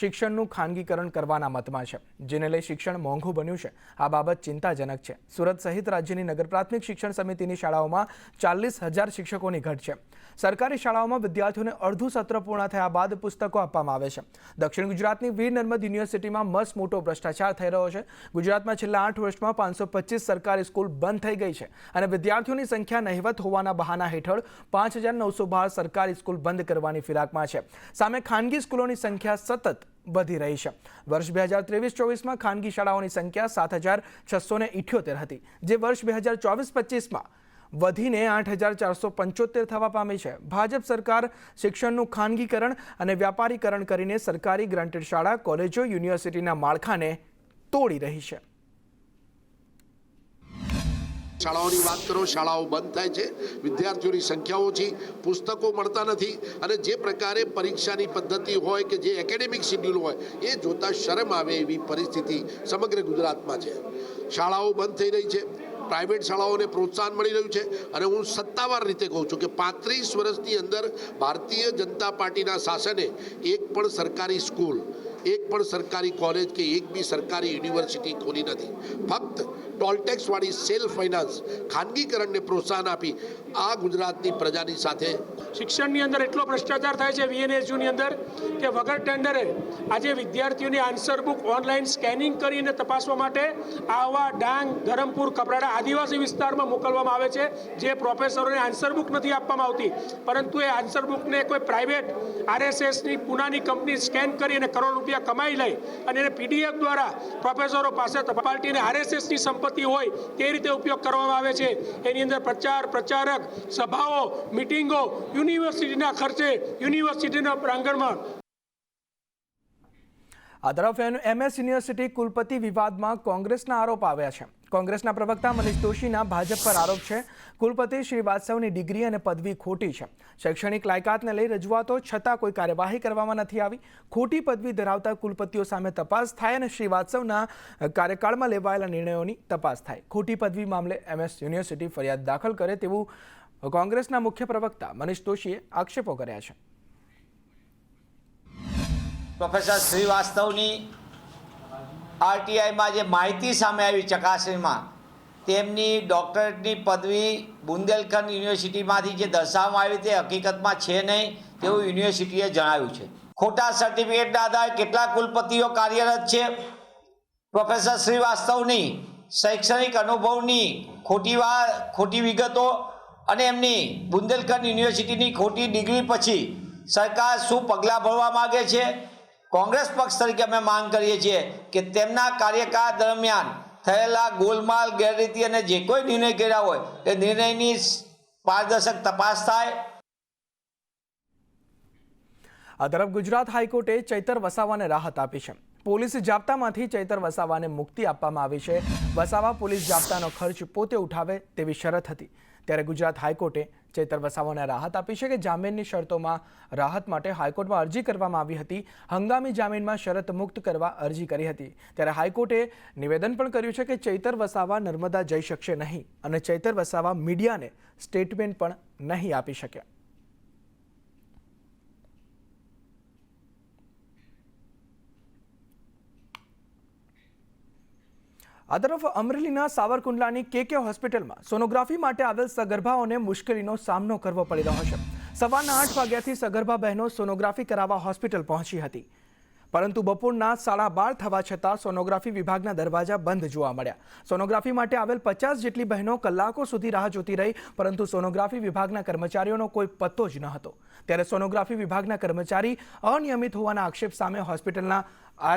શિક્ષણનું ખાનગીકરણ કરવાના મતમાં છે, જેને લઈ શિક્ષણ મોંઘું બન્યું છે. આ બાબત ચિંતાજનક છે. સુરત સહિત રાજ્યની નગર પ્રાથમિક શિક્ષણ સમિતિની શાળાઓમાં 40,000 શિક્ષકોની ઘટ છે. સરકારી શાળાઓમાં વિદ્યાર્થીઓને અડધું સત્ર પૂર્ણ થયા બાદ પુસ્તકો આપવામાં આવે છે. દક્ષિણ ગુજરાતની વીર નર્મદ યુનિવર્સિટીમાં મસ્ત મોટો ભ્રષ્ટાચાર થઈ રહ્યો છે. ગુજરાતમાં છેલ્લા 8 વર્ષમાં 525 સરકારી સ્કૂલ બંધ થઈ ગઈ છે અને વિદ્યાર્થીઓની સંખ્યા નહિવત હોવાના બહાના હેઠળ 5,912 સરકારી સ્કૂલ બંધ કરવાની ફિરાકમાં છે. સામે ખાનગી સ્કૂલોની સંખ્યા સતત વધી રહી છે. વર્ષ 2023-24માં ખાનગી શાળાઓની સંખ્યા 7,678 હતી, જે વર્ષ 2024-25માં વધીને 8,475 થવા પામી છે. ભાજપ સરકાર શિક્ષણનું ખાનગીકરણ અને વ્યાપારીકરણ કરીને સરકારી ગ્રાન્ટેડ શાળા, કોલેજો, યુનિવર્સિટીના માળખાને તોડી રહી છે. શાળાઓની વાત કરો, શાળાઓ બંધ થાય છે, વિદ્યાર્થીઓની સંખ્યા ઓછી, પુસ્તકો મળતા નથી અને જે પ્રકારે પરીક્ષાની પદ્ધતિ હોય કે જે એકેડેમિક શેડ્યુલ હોય એ જોતા શરમ આવે એવી પરિસ્થિતિ સમગ્ર ગુજરાતમાં છે. શાળાઓ બંધ થઈ રહી છે, પ્રાઇવેટ શાળાઓને પ્રોત્સાહન મળી રહ્યું છે અને હું સત્તાવાર રીતે કહું છું કે 35 વર્ષની અંદર ભારતીય જનતા પાર્ટીના શાસને એક પણ સરકારી સ્કૂલ, એક પણ સરકારી કોલેજ કે એક બી સરકારી યુનિવર્સિટી ખોલી નથી. ફક્ત ટોલ ટેક્સ વાળી સેલ્ફ ફાઇનાન્સ ખાનગીકરણને પ્રોત્સાહન આપી આ ગુજરાતની પ્રજાની સાથે શિક્ષણની અંદર એટલો ભ્રષ્ટાચાર થાય છે VNSUની અંદર કે વગર ટેન્ડરે આજે વિદ્યાર્થીઓની આન્સર બુક ઓનલાઈન સ્કેનિંગ કરીને તપાસવા માટે આવા ડાંગ, ધરમપુર, કપરાડા આદિવાસી વિસ્તારમાં મોકલવામાં આવે છે, જે પ્રોફેસરોને આન્સર બુક નથી આપવામાં આવતી, પરંતુ એ આન્સર બુકને કોઈ પ્રાઇવેટ RSSની પૂનાની કંપની સ્કેન કરી અને કરોડ રૂપિયા કમાઈ લે અને એને PDF દ્વારા પ્રોફેસરો પાસે પાર્ટીને RSSની સંપત્તિ હોય તે રીતે ઉપયોગ કરવામાં આવે છે. એની અંદર પ્રચારક સભાઓ, મિટિંગો યુનિવર્સિટીના ખર્ચે યુનિવર્સિટીના પ્રાંગણમાં. આ તરફ MS યુનિવર્સિટી કુલપતિ વિવાદમાં કોંગ્રેસના આરોપ આવ્યા છે. કોંગ્રેસના પ્રવક્તા મનીષ દોશીના ભાજપ પર આરોપ છે. કુલપતિ શ્રીવાસ્તવની ડિગ્રી અને પદવી ખોટી છે. શૈક્ષણિક લાયકાતને લઈ રજૂઆતો છતાં કોઈ કાર્યવાહી કરવામાં નથી આવી. ખોટી પદવી ધરાવતા કુલપતિઓ સામે તપાસ થાય અને શ્રીવાસ્તવના કાર્યકાળમાં લેવાયેલા નિર્ણયોની તપાસ થાય. ખોટી પદવી મામલે MS યુનિવર્સિટી ફરિયાદ દાખલ કરે તેવું કોંગ્રેસના મુખ્ય પ્રવક્તા મનીષ દોશીએ આક્ષેપો કર્યા છે. પ્રોફેસર શ્રીવાસ્તવની RTIમાં જે માહિતી સામે આવી ચકાસણીમાં તેમની ડૉક્ટરેટની પદવી બુંદેલખંડ યુનિવર્સિટીમાંથી જે દર્શાવવામાં આવી તે હકીકતમાં છે નહીં તેવું યુનિવર્સિટીએ જણાવ્યું છે. ખોટા સર્ટિફિકેટના આધારે કેટલા કુલપતિઓ કાર્યરત છે. પ્રોફેસર શ્રીવાસ્તવની શૈક્ષણિક અનુભવની ખોટી વિગતો અને એમની બુંદેલખંડ યુનિવર્સિટીની ખોટી ડિગ્રી પછી સરકાર શું પગલાં ભરવા માગે છે. કોંગ્રેસ પક્ષ તરીકે અમે માંગ કરીએ છીએ કે તેમના કાર્યકાળ દરમિયાન થયેલા ગોલમાલ, ગેરરીતિ અને જે કોઈ નિર્ણય કર્યા હોય એ નિર્ણયની પારદર્શક તપાસ થાય. આ તરફ ગુજરાત હાઈકોર્ટે ચૈતર વસાવાને રાહત આપી છે. પોલીસ જાપ્તામાંથી ચૈતર વસાવાને મુક્તિ આપવામાં આવી છે. વસાવા પોલીસ જાપ્તાનો ખર્ચ પોતે ઉઠાવે તેવી શરત હતી. ત્યારે ગુજરાત હાઈકોર્ટે ચૈતર વસાવાને રાહત આપી છે કે જામીનની શરતોમાં રાહત માટે હાઈકોર્ટમાં અરજી કરવામાં આવી હતી. હંગામી જામીનમાં શરત મુક્ત કરવા અરજી કરી હતી. ત્યારે હાઈકોર્ટે નિવેદન પણ કર્યું છે કે ચૈતર વસાવા નર્મદા જઈ શકશે નહીં અને ચૈતર વસાવા મીડિયાને સ્ટેટમેન્ટ પણ નહીં આપી શક્યા. આ તરફ અમરેલીના સાવરકુંડલાની KK હોસ્પિટલમાં સોનોગ્રાફી માટે આવેલ સગર્ભાઓને મુશ્કેલીનો સામનો કરવો પડી રહ્યો છે. સવારના 8 વાગ્યાથી સગર્ભા બહેનો સોનોગ્રાફી કરાવવા હોસ્પિટલ પહોંચી હતી, પરંતુ બપોરના 12:30 થવા છતાં સોનોગ્રાફી વિભાગના દરવાજા બંધ જોવા મળ્યા. સોનોગ્રાફી માટે આવેલ 50 જેટલી બહેનો કલાકો સુધી રાહ જોતી રહી, પરંતુ સોનોગ્રાફી વિભાગના કર્મચારીઓનો કોઈ પત્તો જ ન હતો. ત્યારે સોનોગ્રાફી વિભાગના કર્મચારી અનિયમિત હોવાના આક્ષેપ સામે હોસ્પિટલના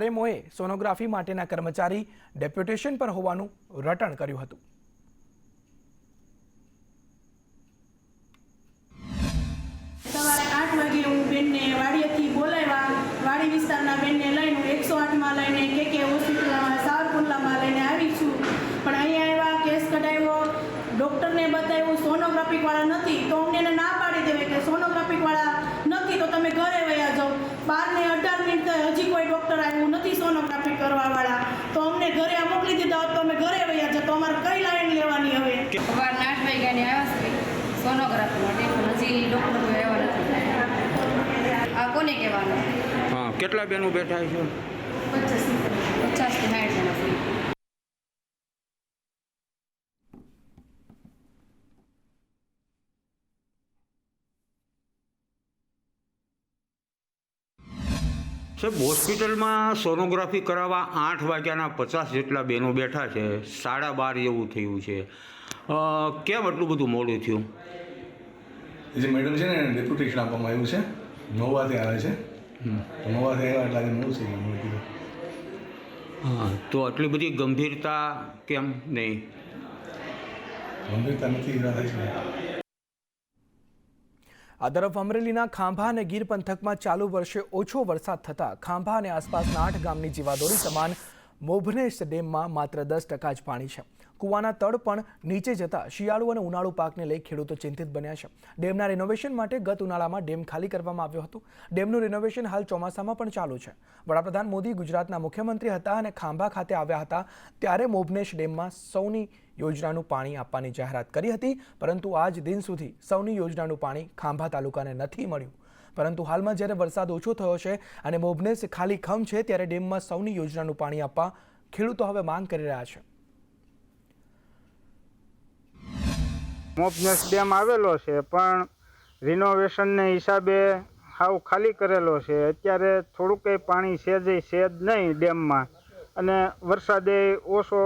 RMOએ સોનોગ્રાફી માટેના કર્મચારી ડેપ્યુટેશન પર હોવાનું રટણ કર્યું હતું. સવારે 8 વાગે હું બેનને વાડીએથી બોલાવ્યા. વાડી વિસ્તારના બેનને લઈને 108માં લઈને KK હોસ્પિટલમાં સાવરકુંડલામાં લઈને આવી છું. પણ અહીંયા આવ્યા, કેસ કઢાવ્યો, ડૉક્ટરને બતાવ્યું, સોનોગ્રાફીવાળા નથી તો અમને એને ના પાડી દેવાય કે સોનોગ્રાફીવાળા નથી તો તમે ઘરે વયા જાઓ. 12 ને 18 મિનિટ હજી કોઈ ડૉક્ટર આવ્યું નથી સોનોગ્રાફી કરવાવાળા, તો અમને ઘરે મોકલી દીધા હોત તો અમે ઘરે વયા જાઓ. તો અમારે કઈ લાઈન લેવાની હવે? સવારના 8 વાગ્યાની આવ્યા છે સોનોગ્રાફી માટે, પણ હજી ડૉક્ટર કોઈ આવ્યા નથી. આ કોને કહેવાનું? હા, કેટલા બેનો બેઠા છે? 50 થી 60 જણા છે. સાહેબ, હોસ્પિટલમાં સોનોગ્રાફી કરાવવા 8 વાગ્યાના 50 જેટલા બહેનો બેઠા છે. 12:30 જેવું થયું છે. કેમ આટલું બધું મોડું થયું? જે મેડમ છે ને ડેપ્યુટેશન આપવામાં આવ્યું છે, 9 વાગે આવે છે. 9 વાગે આવ્યા એટલે આજે 9 થઈ ગયું. હા, તો આટલી બધી ગંભીરતા કેમ નહીં? ગંભીરતા નથી થાય. આ તરફ અમરેલીના ખાંભા અને ગીર પંથકમાં ચાલુ વર્ષે ઓછો વરસાદ થતાં ખાંભા અને આસપાસના 8 ગામની જીવાદોરી સમાન મોભનેશ ડેમમાં માત્ર 10% જ પાણી છે. કૂવાના તળ પણ નીચે જતા શિયાળુ અને ઉનાળુ પાકને લઈ ખેડૂતો ચિંતિત બન્યા છે. ડેમના રિનોવેશન માટે ગત ઉનાળામાં ડેમ ખાલી કરવામાં આવ્યો હતો. ડેમનું રિનોવેશન હાલ ચોમાસામાં પણ ચાલુ છે. વડાપ્રધાન મોદી ગુજરાતના મુખ્યમંત્રી હતા અને ખાંભા ખાતે આવ્યા હતા ત્યારે મોભનેશ ડેમમાં સૌની યોજનાનું પાણી આપવાની જાહેરાત કરી હતી, પરંતુ આજ દિન સુધી સૌની યોજનાનું પાણી ખાંભા તાલુકાને નથી મળ્યું. પરંતુ હાલમાં જ્યારે વરસાદ ઓછો થયો છે અને મોભનેશ ખાલી ખમ છે ત્યારે ડેમમાં સૌની યોજનાનું પાણી આપવા ખેડૂતો હવે માંગ કરી રહ્યા છે. મોપનેસ ડેમ આવેલો છે પણ રિનોવેશનને હિસાબે હાવ ખાલી કરેલો છે. અત્યારે થોડુંક કંઈ પાણી છે જ નહીં ડેમમાં, અને વરસાદે ઓછો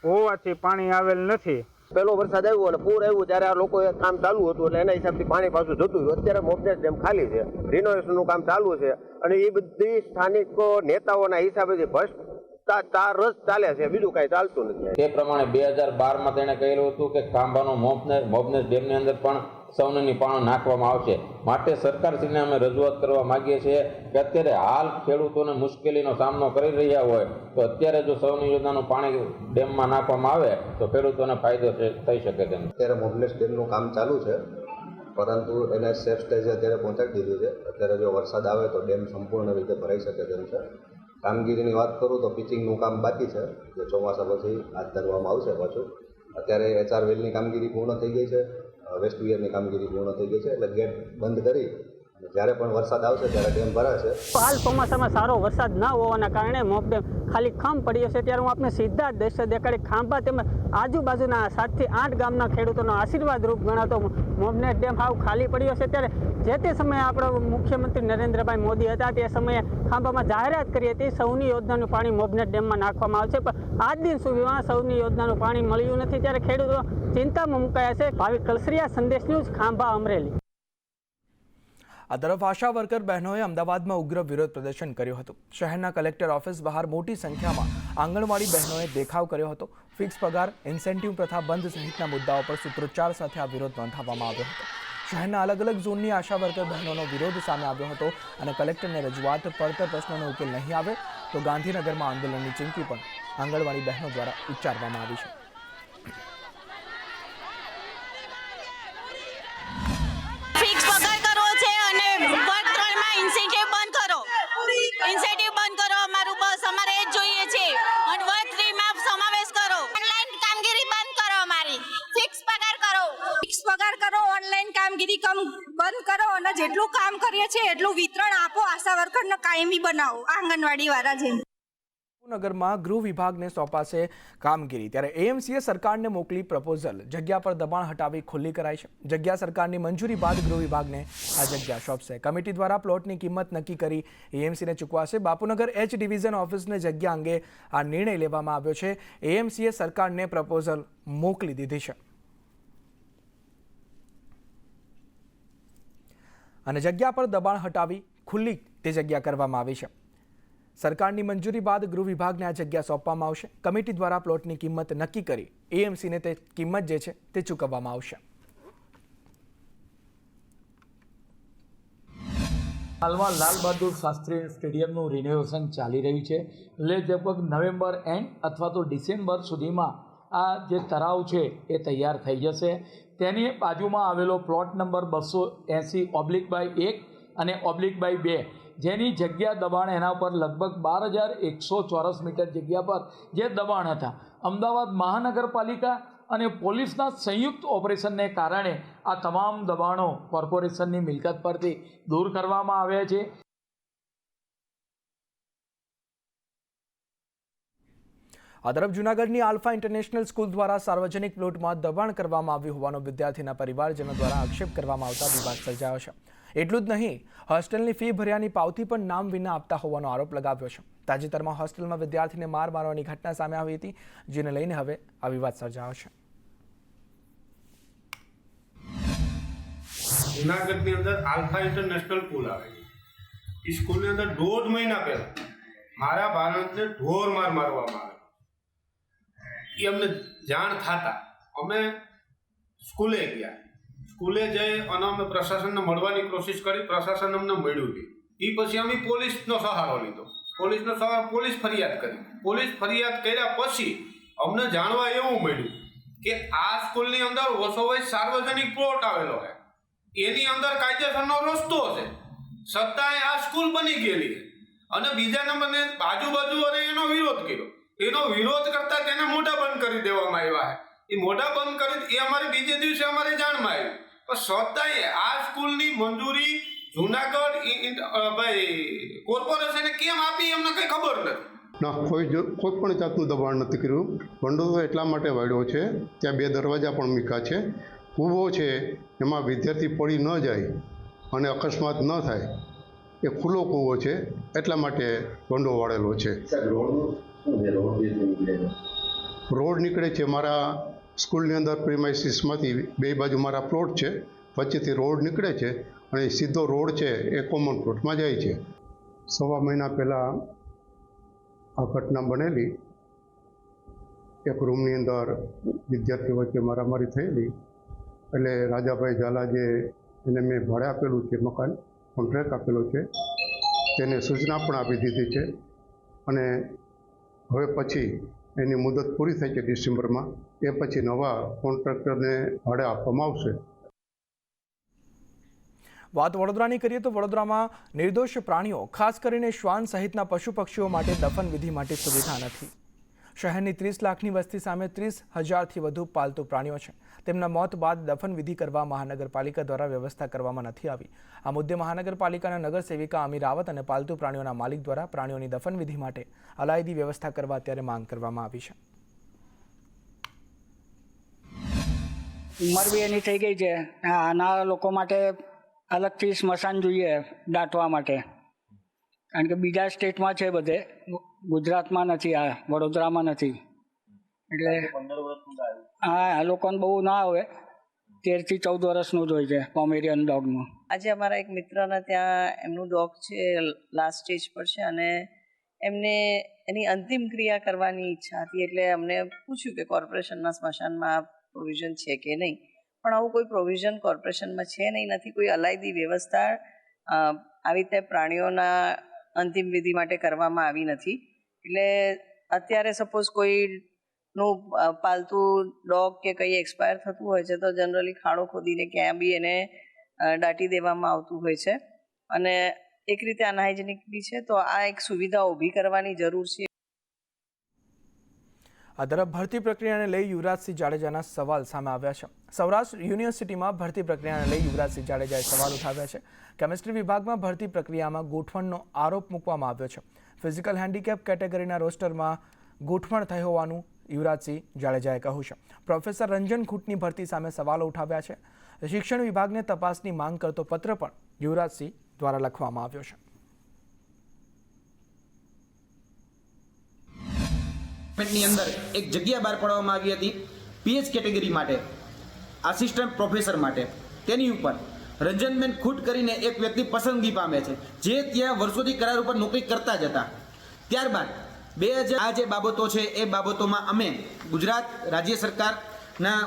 હોવાથી પાણી આવેલ નથી. પહેલો વરસાદ આવ્યો અને પૂર આવ્યું ત્યારે આ લોકોએ કામ ચાલુ હતું એટલે એના હિસાબથી પાણી પાછું જતું હતું. અત્યારે મોપનેસ ડેમ ખાલી છે, રિનોવેશનનું કામ ચાલુ છે અને એ બધી સ્થાનિક નેતાઓના હિસાબેથી ભ્રષ્ટાચાર જ ચાલે છે, બીજું કાંઈ ચાલતું નથી. તે પ્રમાણે 2012માં તેણે કહેલું હતું કે ખાંભાનો મોપનેસ ડેમની અંદર પણ સૌની પાણી નાખવામાં આવશે. માટે સરકારશ્રીને અમે રજૂઆત કરવા માંગીએ છીએ કે અત્યારે હાલ ખેડૂતોને મુશ્કેલીનો સામનો કરી રહ્યા હોય તો અત્યારે જો સૌની યોજનાનું પાણી ડેમમાં નાખવામાં આવે તો ખેડૂતોને ફાયદો થઈ શકે તેમ. અત્યારે મોપનેસ ડેમનું કામ ચાલુ છે, પરંતુ એને સેફ સ્ટેજે અત્યારે પહોંચાડી દીધું છે. અત્યારે જો વરસાદ આવે તો ડેમ સંપૂર્ણ રીતે ભરાઈ શકે તેમ છે. કામગીરીની વાત કરું તો પિચિંગનું કામ બાકી છે, જે ચોમાસા પછી હાથ ધરવામાં આવશે પાછું. અત્યારે HR વેલની કામગીરી પૂર્ણ થઈ ગઈ છે, વેસ્ટ વિયરની કામગીરી પૂર્ણ થઈ ગઈ છે, એટલે ગેટ બંધ કરી જ્યારે પણ વરસાદ આવશે ત્યારે ડેમ ભરાશે. હાલ ચોમાસામાં સારો વરસાદ ના હોવાના કારણે મોપ ડેમ ખાલી ખમ પડ્યો છે. ત્યારે હું આપને સીધા જ દ્રશ્ય દેખાડી ખાંભા તેમજ આજુબાજુના 7 થી 8 ગામના ખેડૂતોનો આશીર્વાદ રૂપ ગણાતો મોપનેસ ડેમ હાવ ખાલી પડ્યો છે. ત્યારે જે તે સમયે આપણો મુખ્યમંત્રી નરેન્દ્રભાઈ મોદી હતા તે સમયે ખાંભામાં જાહેરાત કરી હતી સૌની યોજનાનું પાણી મોપનેસ ડેમમાં નાખવામાં આવશે, પણ આજ દિન સુધીમાં સૌની યોજનાનું પાણી મળ્યું નથી. ત્યારે ખેડૂતો ચિંતામાં મુકાયા છે. ભાવિક કલસરિયા, સંદેશ ન્યૂઝ, ખાંભા, અમરેલી. આ તરફ આશા વર્કર બહેનોએ અમદાવાદમાં ઉગ્ર વિરોધ પ્રદર્શન કર્યું હતું. શહેરના કલેક્ટર ઓફિસ બહાર મોટી સંખ્યામાં આંગણવાડી બહેનોએ દેખાવ કર્યો હતો. ફિક્સ પગાર, ઇન્સેન્ટિવ પ્રથા બંધ સહિતના મુદ્દાઓ પર સૂત્રોચ્ચાર સાથે આ વિરોધ નોંધાવવામાં આવ્યો હતો. શહેરના અલગ અલગ ઝોનની આશા વર્કર બહેનોનો વિરોધ સામે આવ્યો હતો અને કલેક્ટરને રજૂઆત પડતર પ્રશ્નોનો ઉકેલ નહીં આવે તો ગાંધીનગરમાં આંદોલનની ચીમકી પણ આંગણવાડી બહેનો દ્વારા ઉચ્ચારવામાં આવી છે. ઇન્સેન્ટિવ બંધ કરો, અમારું બસ અમારે એ જ જોઈએ છે. અને વર્ગ 3 માં સમાવેશ કરો, ઓનલાઈન કામગીરી બંધ કરો, અમારી ફિક્સ પગાર કરો, ઓનલાઈન કામગીરી બંધ કરો અને જેટલું કામ કરીએ છીએ એટલું વિતરણ આપો. આશા વર્કરનો કાયમી બનાવો આંગણવાડી વાળા જેમ. નગરમાં ગૃહ વિભાગને સોંપાશે કામગીરી. ત્યારે એએમસીએ સરકારને મોકલી પ્રપોઝલ. જગ્યા પર દબાણ હટાવી ખુલ્લી કરાઈ છે. જગ્યા સરકારની મંજૂરી બાદ ગૃહ વિભાગને આ જગ્યા સોંપશે. કમિટી દ્વારા પ્લોટની કિંમત નક્કી કરી એએમસીને ચૂકવાશે. બાપુનગર H ડિવિઝન ઓફિસને જગ્યા અંગે આ નિર્ણય લેવામાં આવ્યો છે. એએમસીએ સરકારને પ્રપોઝલ મોકલી દીધી છે અને જગ્યા પર દબાણ હટાવી ખુલ્લી તે જગ્યા કરવામાં આવી છે. સરકારની મંજૂરી બાદ ગૃહ વિભાગને આ જગ્યા સોંપવામાં આવશે. કમિટી દ્વારા પ્લોટની કિંમત નક્કી કરી એએમસીને તે કિંમત જે છે તે ચૂકવવામાં આવશે. હાલમાં લાલ બહાદુર શાસ્ત્રી સ્ટેડિયમનું રિનોવેશન ચાલી રહ્યું છે, એટલે લગભગ નવેમ્બર એન્ડ અથવા તો ડિસેમ્બર સુધીમાં આ જે તળાવ છે એ તૈયાર થઈ જશે. તેની બાજુમાં આવેલો પ્લોટ નંબર 280/1 અને /2, જેની જગ્યા દબાણ એના પર લગભગ 12,100 ચોરસ મીટર જગ્યા પર જે દબાણ હતા, અમદાવાદ મહાનગરપાલિકા અને પોલીસના સંયુક્ત ઓપરેશનને કારણે આ તમામ દબાણો કોર્પોરેશનની મિલકત પરથી દૂર કરવામાં આવ્યા છે. આ તરફ જૂનાગઢની આલ્ફા ઇન્ટરનેશનલ સ્કૂલ દ્વારા સાર્વજનિક પ્લોટમાં દબાણ કરવામાં આવ્યું હોવાનો વિદ્યાર્થીના પરિવારજનો દ્વારા આક્ષેપ કરવામાં આવતા વિવાદ સર્જાયો છે. એટલું જ નહીં, હોસ્ટેલની ફી ભર્યાની પાવતી પણ નામ વિના આપતા હોવાનો આરોપ લગાવ્યો છે. તાજેતરમાં હોસ્ટેલમાં વિદ્યાર્થીને માર મારવાની ઘટના સામે આવી હતી, જેને લઈને હવે આ વિવાદ સર્જાયો છે. જૂનાગઢની અંદર આલ્ફા ઇન્ટરનેશનલ સ્કૂલ આવે છે. એ સ્કૂલની અંદર 1.5 મહિના પહેલા મારા બાળકને ઢોર મારવામાં આવે. એ અમને જાણ થતા અમે સ્કૂલે ગયા. સ્કૂલે જઈ અને અમે પ્રશાસનને મળવાની કોશિશ કરી. પ્રશાસન અમને મળ્યું નહીં. એ પછી અમે પોલીસનો સહારો લીધો. પોલીસ ફરિયાદ કરી. પોલીસ ફરિયાદ કર્યા પછી અમને જાણવા એવું મળ્યું કે આ સ્કૂલની અંદર વસોવાઈ સાર્વજનિક પ્લોટ આવેલો છે, એની અંદર કાયદેસરનો રસ્તો છે, છતાંય આ સ્કૂલ બની ગયેલી છે. અને બીજા નંબરને બાજુ અને એનો વિરોધ કર્યો. એનો વિરોધ કરતા તેને મોઢા બંધ કરી દેવામાં આવ્યા છે. એ મોઢા બંધ કરી એ અમારે બીજે દિવસે અમારે જાણમાં આવ્યું. પણ છતાંય આ સ્કૂલની મંજૂરી જૂનાગઢ કોર્પોરેશને કેમ આપી એમને કંઈ ખબર નથી. ના, કોઈ પણ જાતનું દબાણ નથી કર્યું. ભંડોળ એટલા માટે વાળ્યો છે, ત્યાં 2 દરવાજા પણ મૂક્યા છે કૂવો છે એમાં વિદ્યાર્થી પડી ન જાય અને અકસ્માત ન થાય એ ખુલ્લો કૂવો છે, એટલા માટે દંડો વાળેલો છે. રોડ નીકળે છે મારા સ્કૂલની અંદર પ્રિમાઇસીસમાંથી 2 બાજુ મારા પ્લોટ છે, વચ્ચેથી રોડ નીકળે છે અને સીધો રોડ છે એ કોમન પ્લોટમાં જાય છે. 1.5 મહિના પહેલાં આ ઘટના બનેલી. એક રૂમની અંદર વિદ્યાર્થીઓ વચ્ચે મારામારી થયેલી. એટલે રાજાભાઈ ઝાલા જે એને મેં ભાડે આપેલું છે મકાન, કોન્ટ્રાક્ટ આપેલો છે, તેને સૂચના પણ આપી દીધી છે અને હવે પછી એની મુદત પૂરી થઈ છે ડિસેમ્બરમાં. એ પછી નવા કોન્ટ્રાક્ટરને ભાડે આપવામાં આવશે. વાત વડોદરાની કરીએ તો વડોદરામાં નિર્દોષ પ્રાણીઓ ખાસ કરીને શ્વાન સહિતના પશુ પક્ષીઓ માટે દફન વિધિ માટે સુવિધા નથી. શહેરની 30 લાખની વસ્તી સામે 30,000થી વધુ પાલતુ પ્રાણીઓ છે. તેમના મોત બાદ દફન વિધિ કરવા મહાનગરપાલિકા દ્વારા વ્યવસ્થા કરવામાં નથી આવી. આ મુદ્દે મહાનગરપાલિકાના નગરસેવિકા અમી રાવત અને પાલતુ પ્રાણીઓના માલિક દ્વારા પ્રાણીઓની દફન વિધિ માટે અલાયદી વ્યવસ્થા કરવા અત્યારે માંગ કરવામાં આવી છે. ઉંમર બી એની થઈ ગઈ છે. આના લોકો માટે અલગથી સ્મશાન જોઈએ દાટવા માટે, કારણ કે બીજા સ્ટેટમાં છે બધે, ગુજરાતમાં નથી, આ વડોદરામાં નથી. એટલે હા, આ લોકોને બહુ ના આવે. 13 થી 14 વર્ષનું જ હોય છે પોમેરિયન ડોગનું. આજે અમારા એક મિત્રના ત્યાં એમનું ડોગ છે લાસ્ટ સ્ટેજ પર છે અને એમને એની અંતિમ ક્રિયા કરવાની ઈચ્છા હતી. એટલે અમને પૂછ્યું કે કોર્પોરેશનના સ્મશાનમાં પ્રોવિઝન છે કે નહીં, પણ આવું કોઈ પ્રોવિઝન કોર્પોરેશનમાં છે નહીં, નથી કોઈ અલાયદી વ્યવસ્થા આવી રીતે પ્રાણીઓના અંતિમ વિધિ માટે કરવામાં આવી નથી. એટલે અત્યારે સપોઝ કોઈનું પાલતુ ડોગ કે કંઈ એક્સપાયર થતું હોય છે તો જનરલી ખાડો ખોદીને ક્યાં બી એને દાટી દેવામાં આવતું હોય છે અને એક રીતે અનહાઇજેનિક બી છે. તો આ એક સુવિધા ઊભી કરવાની જરૂર છે. આ તરફ ભરતી પ્રક્રિયાને લઈ યુવરાજસિંહ જાડેજાના સવાલ સામે આવ્યા છે. સૌરાષ્ટ્ર યુનિવર્સિટીમાં ભરતી પ્રક્રિયાને લઈ યુવરાજસિંહ જાડેજાએ સવાલ ઉઠાવ્યા છે. કેમિસ્ટ્રી વિભાગમાં ભરતી પ્રક્રિયામાં ગોઠવણનો આરોપ મૂકવામાં આવ્યો છે. ફિઝિકલ હેન્ડીકેપ કેટેગરીના રોસ્ટરમાં ગોઠવણ થઈ હોવાનું યુવરાજસિંહ જાડેજાએ કહ્યું છે. પ્રોફેસર રંજન ખૂંટની ભરતી સામે સવાલો ઉઠાવ્યા છે. શિક્ષણ વિભાગને તપાસની માંગ કરતો પત્ર પણ યુવરાજસિંહ દ્વારા લખવામાં આવ્યો છે. ની અંદર એક જગ્યા બહાર પાડવામાં આવી હતી પીએચ કેટેગરી માટે, આસિસ્ટન્ટ પ્રોફેસર માટે. તેની ઉપર રંજનબેન ખૂટ કરીને એક વ્યક્તિ પસંદગી પામે છે, જે ત્યાં વર્ષોથી કરાર ઉપર નોકરી કરતા જ હતા. ત્યારબાદ 2000 આ જે બાબતો છે એ બાબતોમાં અમે ગુજરાત રાજ્ય સરકારના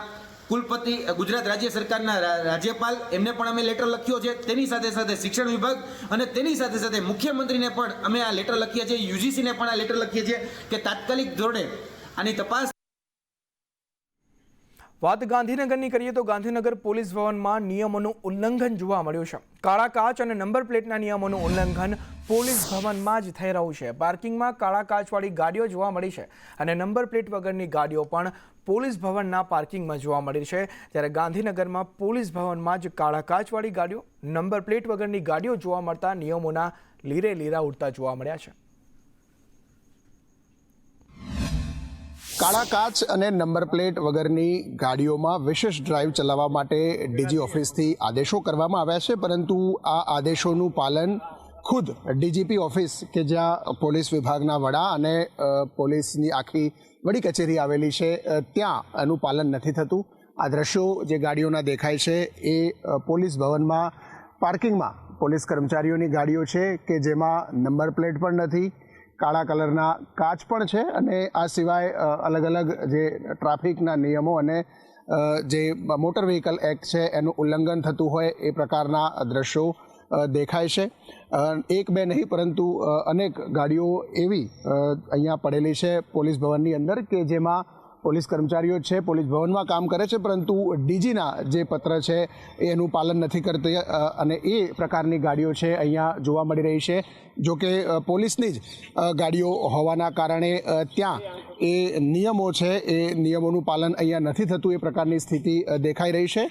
કુલપતિ, ગુજરાત રાજ્ય સરકારના રાજ્યપાલ, એમને પણ અમે લેટર લખ્યો છે. તેની સાથે સાથે શિક્ષણ વિભાગ અને તેની સાથે સાથે મુખ્યમંત્રીને પણ અમે આ લેટર લખીએ છીએ, યુજીસીને પણ આ લેટર લખીએ છીએ કે તાત્કાલિક ધોરણે આની તપાસ. વાત ગાંધીનગરની કરીએ તો ગાંધીનગર પોલીસ ભવનમાં નિયમોનું ઉલ્લંઘન જોવા મળ્યું છે. કાળા કાચ અને નંબર પ્લેટના નિયમોનું ઉલ્લંઘન પોલીસ ભવનમાં જ થઈ રહ્યું છે. પાર્કિંગમાં કાળા કાચવાળી ગાડીઓ જોવા મળી છે અને નંબર પ્લેટ વગરની ગાડીઓ પણ પોલીસ ભવનના પાર્કિંગમાં જોવા મળી છે. ત્યારે ગાંધીનગરમાં પોલીસ ભવનમાં જ કાળા કાચવાળી ગાડીઓ, નંબર પ્લેટ વગરની ગાડીઓ જોવા મળતા નિયમોના લીરે લીરા ઉડતા જોવા મળ્યા છે. કાળા કાચ અને નંબર પ્લેટ વગરની ગાડીઓમાં વિશેષ ડ્રાઈવ ચલાવવા માટે ડીજી ઓફિસથી આદેશો કરવામાં આવ્યા છે, પરંતુ આ આદેશોનું પાલન ખુદ ડીજીપી ઓફિસ કે જ્યાં પોલીસ વિભાગના વડા અને પોલીસની આખી વડી કચેરી આવેલી છે ત્યાં એનું પાલન નથી થતું. આ દ્રશ્યો જે ગાડીઓના દેખાય છે એ પોલીસ ભવનમાં પાર્કિંગમાં પોલીસ કર્મચારીઓની ગાડીઓ છે કે જેમાં નંબર પ્લેટ પણ નથી, કાળા કલરના કાચ પણ છે અને આ સિવાય અલગ અલગ જે ટ્રાફિકના નિયમો અને જે મોટર વ્હીકલ એક્ટ છે એનું ઉલ્લંઘન થતું હોય એ પ્રકારના દ્રશ્યો દેખાય છે. એક બે નહીં પરંતુ અનેક ગાડીઓ એવી અહીંયા પડેલી છે પોલીસ ભવનની અંદર કે જેમાં પોલીસ કર્મચારીઓ છે, પોલીસ ભવનમાં કામ કરે છે, પરંતુ ડીજીના જે પત્ર છે એનું પાલન નથી કરતી અને એ પ્રકારની ગાડીઓ છે અહીંયા જોવા મળી રહી છે. જો કે પોલીસની જ ગાડીઓ હોવાના કારણે ત્યાં એ નિયમો છે એ નિયમોનું પાલન અહીંયા નથી થતું એ પ્રકારની સ્થિતિ દેખાઈ રહી છે.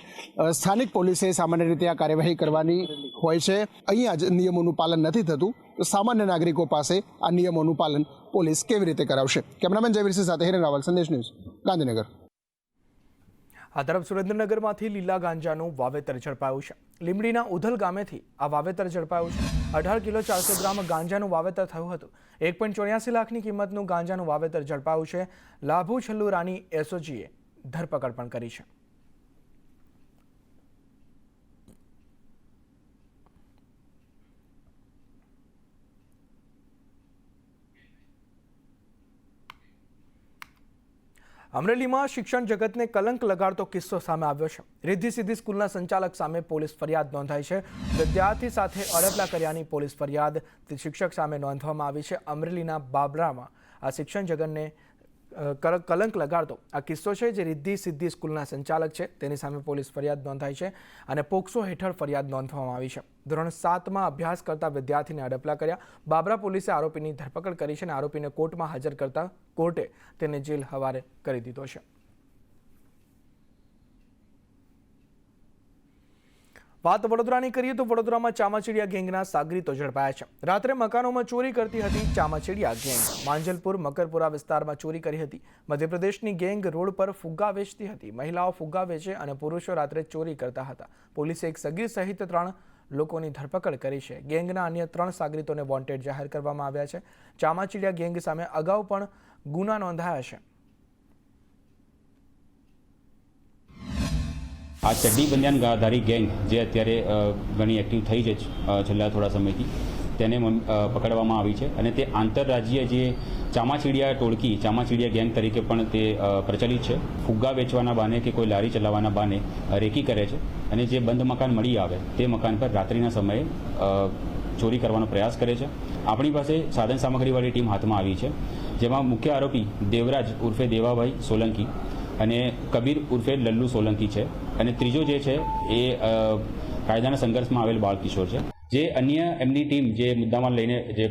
સ્થાનિક પોલીસે સામાન્ય રીતે આ કાર્યવાહી કરવાની હોય છે, અહીંયા જ નિયમોનું પાલન નથી થતું તો સામાન્ય નાગરિકો પાસે આ નિયમોનું પાલન પોલીસ કેવી રીતે કરાવશે? કેમેરામેન જયવીરસિંહ સાથે હિરેન રાવલ, સંદેશ ન્યૂઝ, ગાંધીનગર. આ તરફ સુરેન્દ્રનગરમાંથી લીલા ગાંજાનું વાવેતર ઝડપાયું છે. લીંબડીના ઉધલ ગામેથી આ વાવેતર ઝડપાયું છે. 18 કિલો 400 ગ્રામ ગાંજાનું વાવેતર થયું હતું. 1.84 લાખની કિંમતનું ગાંજાનું વાવેતર ઝડપાયું છે. લાભુ છલ્લુરાની એસઓજીએ ધરપકડ પણ કરી છે. અમરેલીમાં શિક્ષણ જગતને કલંક લગાડતો કિસ્સો સામે આવ્યો છે. રિદ્ધિ સિદ્ધિ સ્કૂલના સંચાલક સામે પોલીસ ફરિયાદ નોંધાઈ છે. વિદ્યાર્થી સાથે અડપલા કર્યાની પોલીસ ફરિયાદ શિક્ષક સામે નોંધવામાં આવી છે. અમરેલીના બાબરામાં આ શિક્ષણ જગતને કલંક લગાડતો આ કિસ્સો છે, જે રિદ્ધિ સિદ્ધિ સ્કૂલના સંચાલક છે તેની સામે પોલીસ ફરિયાદ નોંધાઈ છે અને પોક્સો હેઠળ ફરિયાદ નોંધવામાં આવી છે. ધોરણ 7માં અભ્યાસ કરતા વિદ્યાર્થીને અડપલા કર્યા. બાબરા પોલીસે આરોપીની ધરપકડ કરી છે અને આરોપીને કોર્ટમાં હાજર કરતા કોર્ટે તેને જેલ હવાલે કરી દીધો છે. વાત વડોદરાની કરીએ તો વડોદરામાં ચામાચીડિયા ગેંગના સાગરીતો ઝડપાયા છે. રાત્રે મકાનોમાં ચોરી કરતી હતી ચામાચીડિયા ગેંગ. માંજલપુર મકરપુરા વિસ્તારમાં ચોરી કરી હતી. મધ્યપ્રદેશની ગેંગ રોડ પર ફુગ્ગા વેચતી હતી. મહિલાઓ ફુગ્ગા વેચે અને પુરુષો રાત્રે ચોરી કરતા હતા. પોલીસે એક સગીર સહિત 3 લોકોની ધરપકડ કરી છે. ગેંગના અન્ય 3 સાગરીતોને વોન્ટેડ જાહેર કરવામાં આવ્યા છે. ચામાચીડિયા ગેંગ સામે અગાઉ પણ ગુના નોંધાયા છે. આ ચડ્ડી બંધાનધારી ગેંગ જે અત્યારે ઘણી એક્ટિવ થઈ છે છેલ્લા થોડા સમયથી, તેને પકડવામાં આવી છે અને તે આંતરરાજ્ય જે ચામાચીડિયા ટોળકી, ચામાચીડિયા ગેંગ તરીકે પણ તે પ્રચલિત છે. ફુગ્ગા વેચવાના બહાને કે કોઈ લારી ચલાવવાના બહાને રેકી કરે છે અને જે બંધ મકાન મળી આવે તે મકાન પર રાત્રિના સમયે ચોરી કરવાનો પ્રયાસ કરે છે. આપણી પાસે સાધન સામગ્રીવાળી ટીમ હાથમાં આવી છે, જેમાં મુખ્ય આરોપી દેવરાજ ઉર્ફે દેવાભાઈ સોલંકી અને કબીર ઉર્ફે લલ્લુ સોલંકી છે અને ત્રીજો જે છે એ કાયદાના સંઘર્ષમાં આવેલ બાળકિશોર છે. જે અન્ય એમની ટીમ જે મુદ્દામાં લઈને જે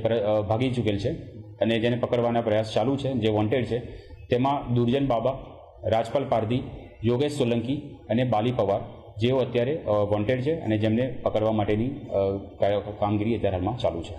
ભાગી ચૂકેલ છે અને જેને પકડવાના પ્રયાસ ચાલુ છે, જે વોન્ટેડ છે, તેમાં દુર્જન બાબા, રાજપાલ પારધી, યોગેશ સોલંકી અને બાલી પવાર જેઓ અત્યારે વોન્ટેડ છે અને જેમને પકડવા માટેની કામગીરી અત્યારે હાલમાં ચાલુ છે.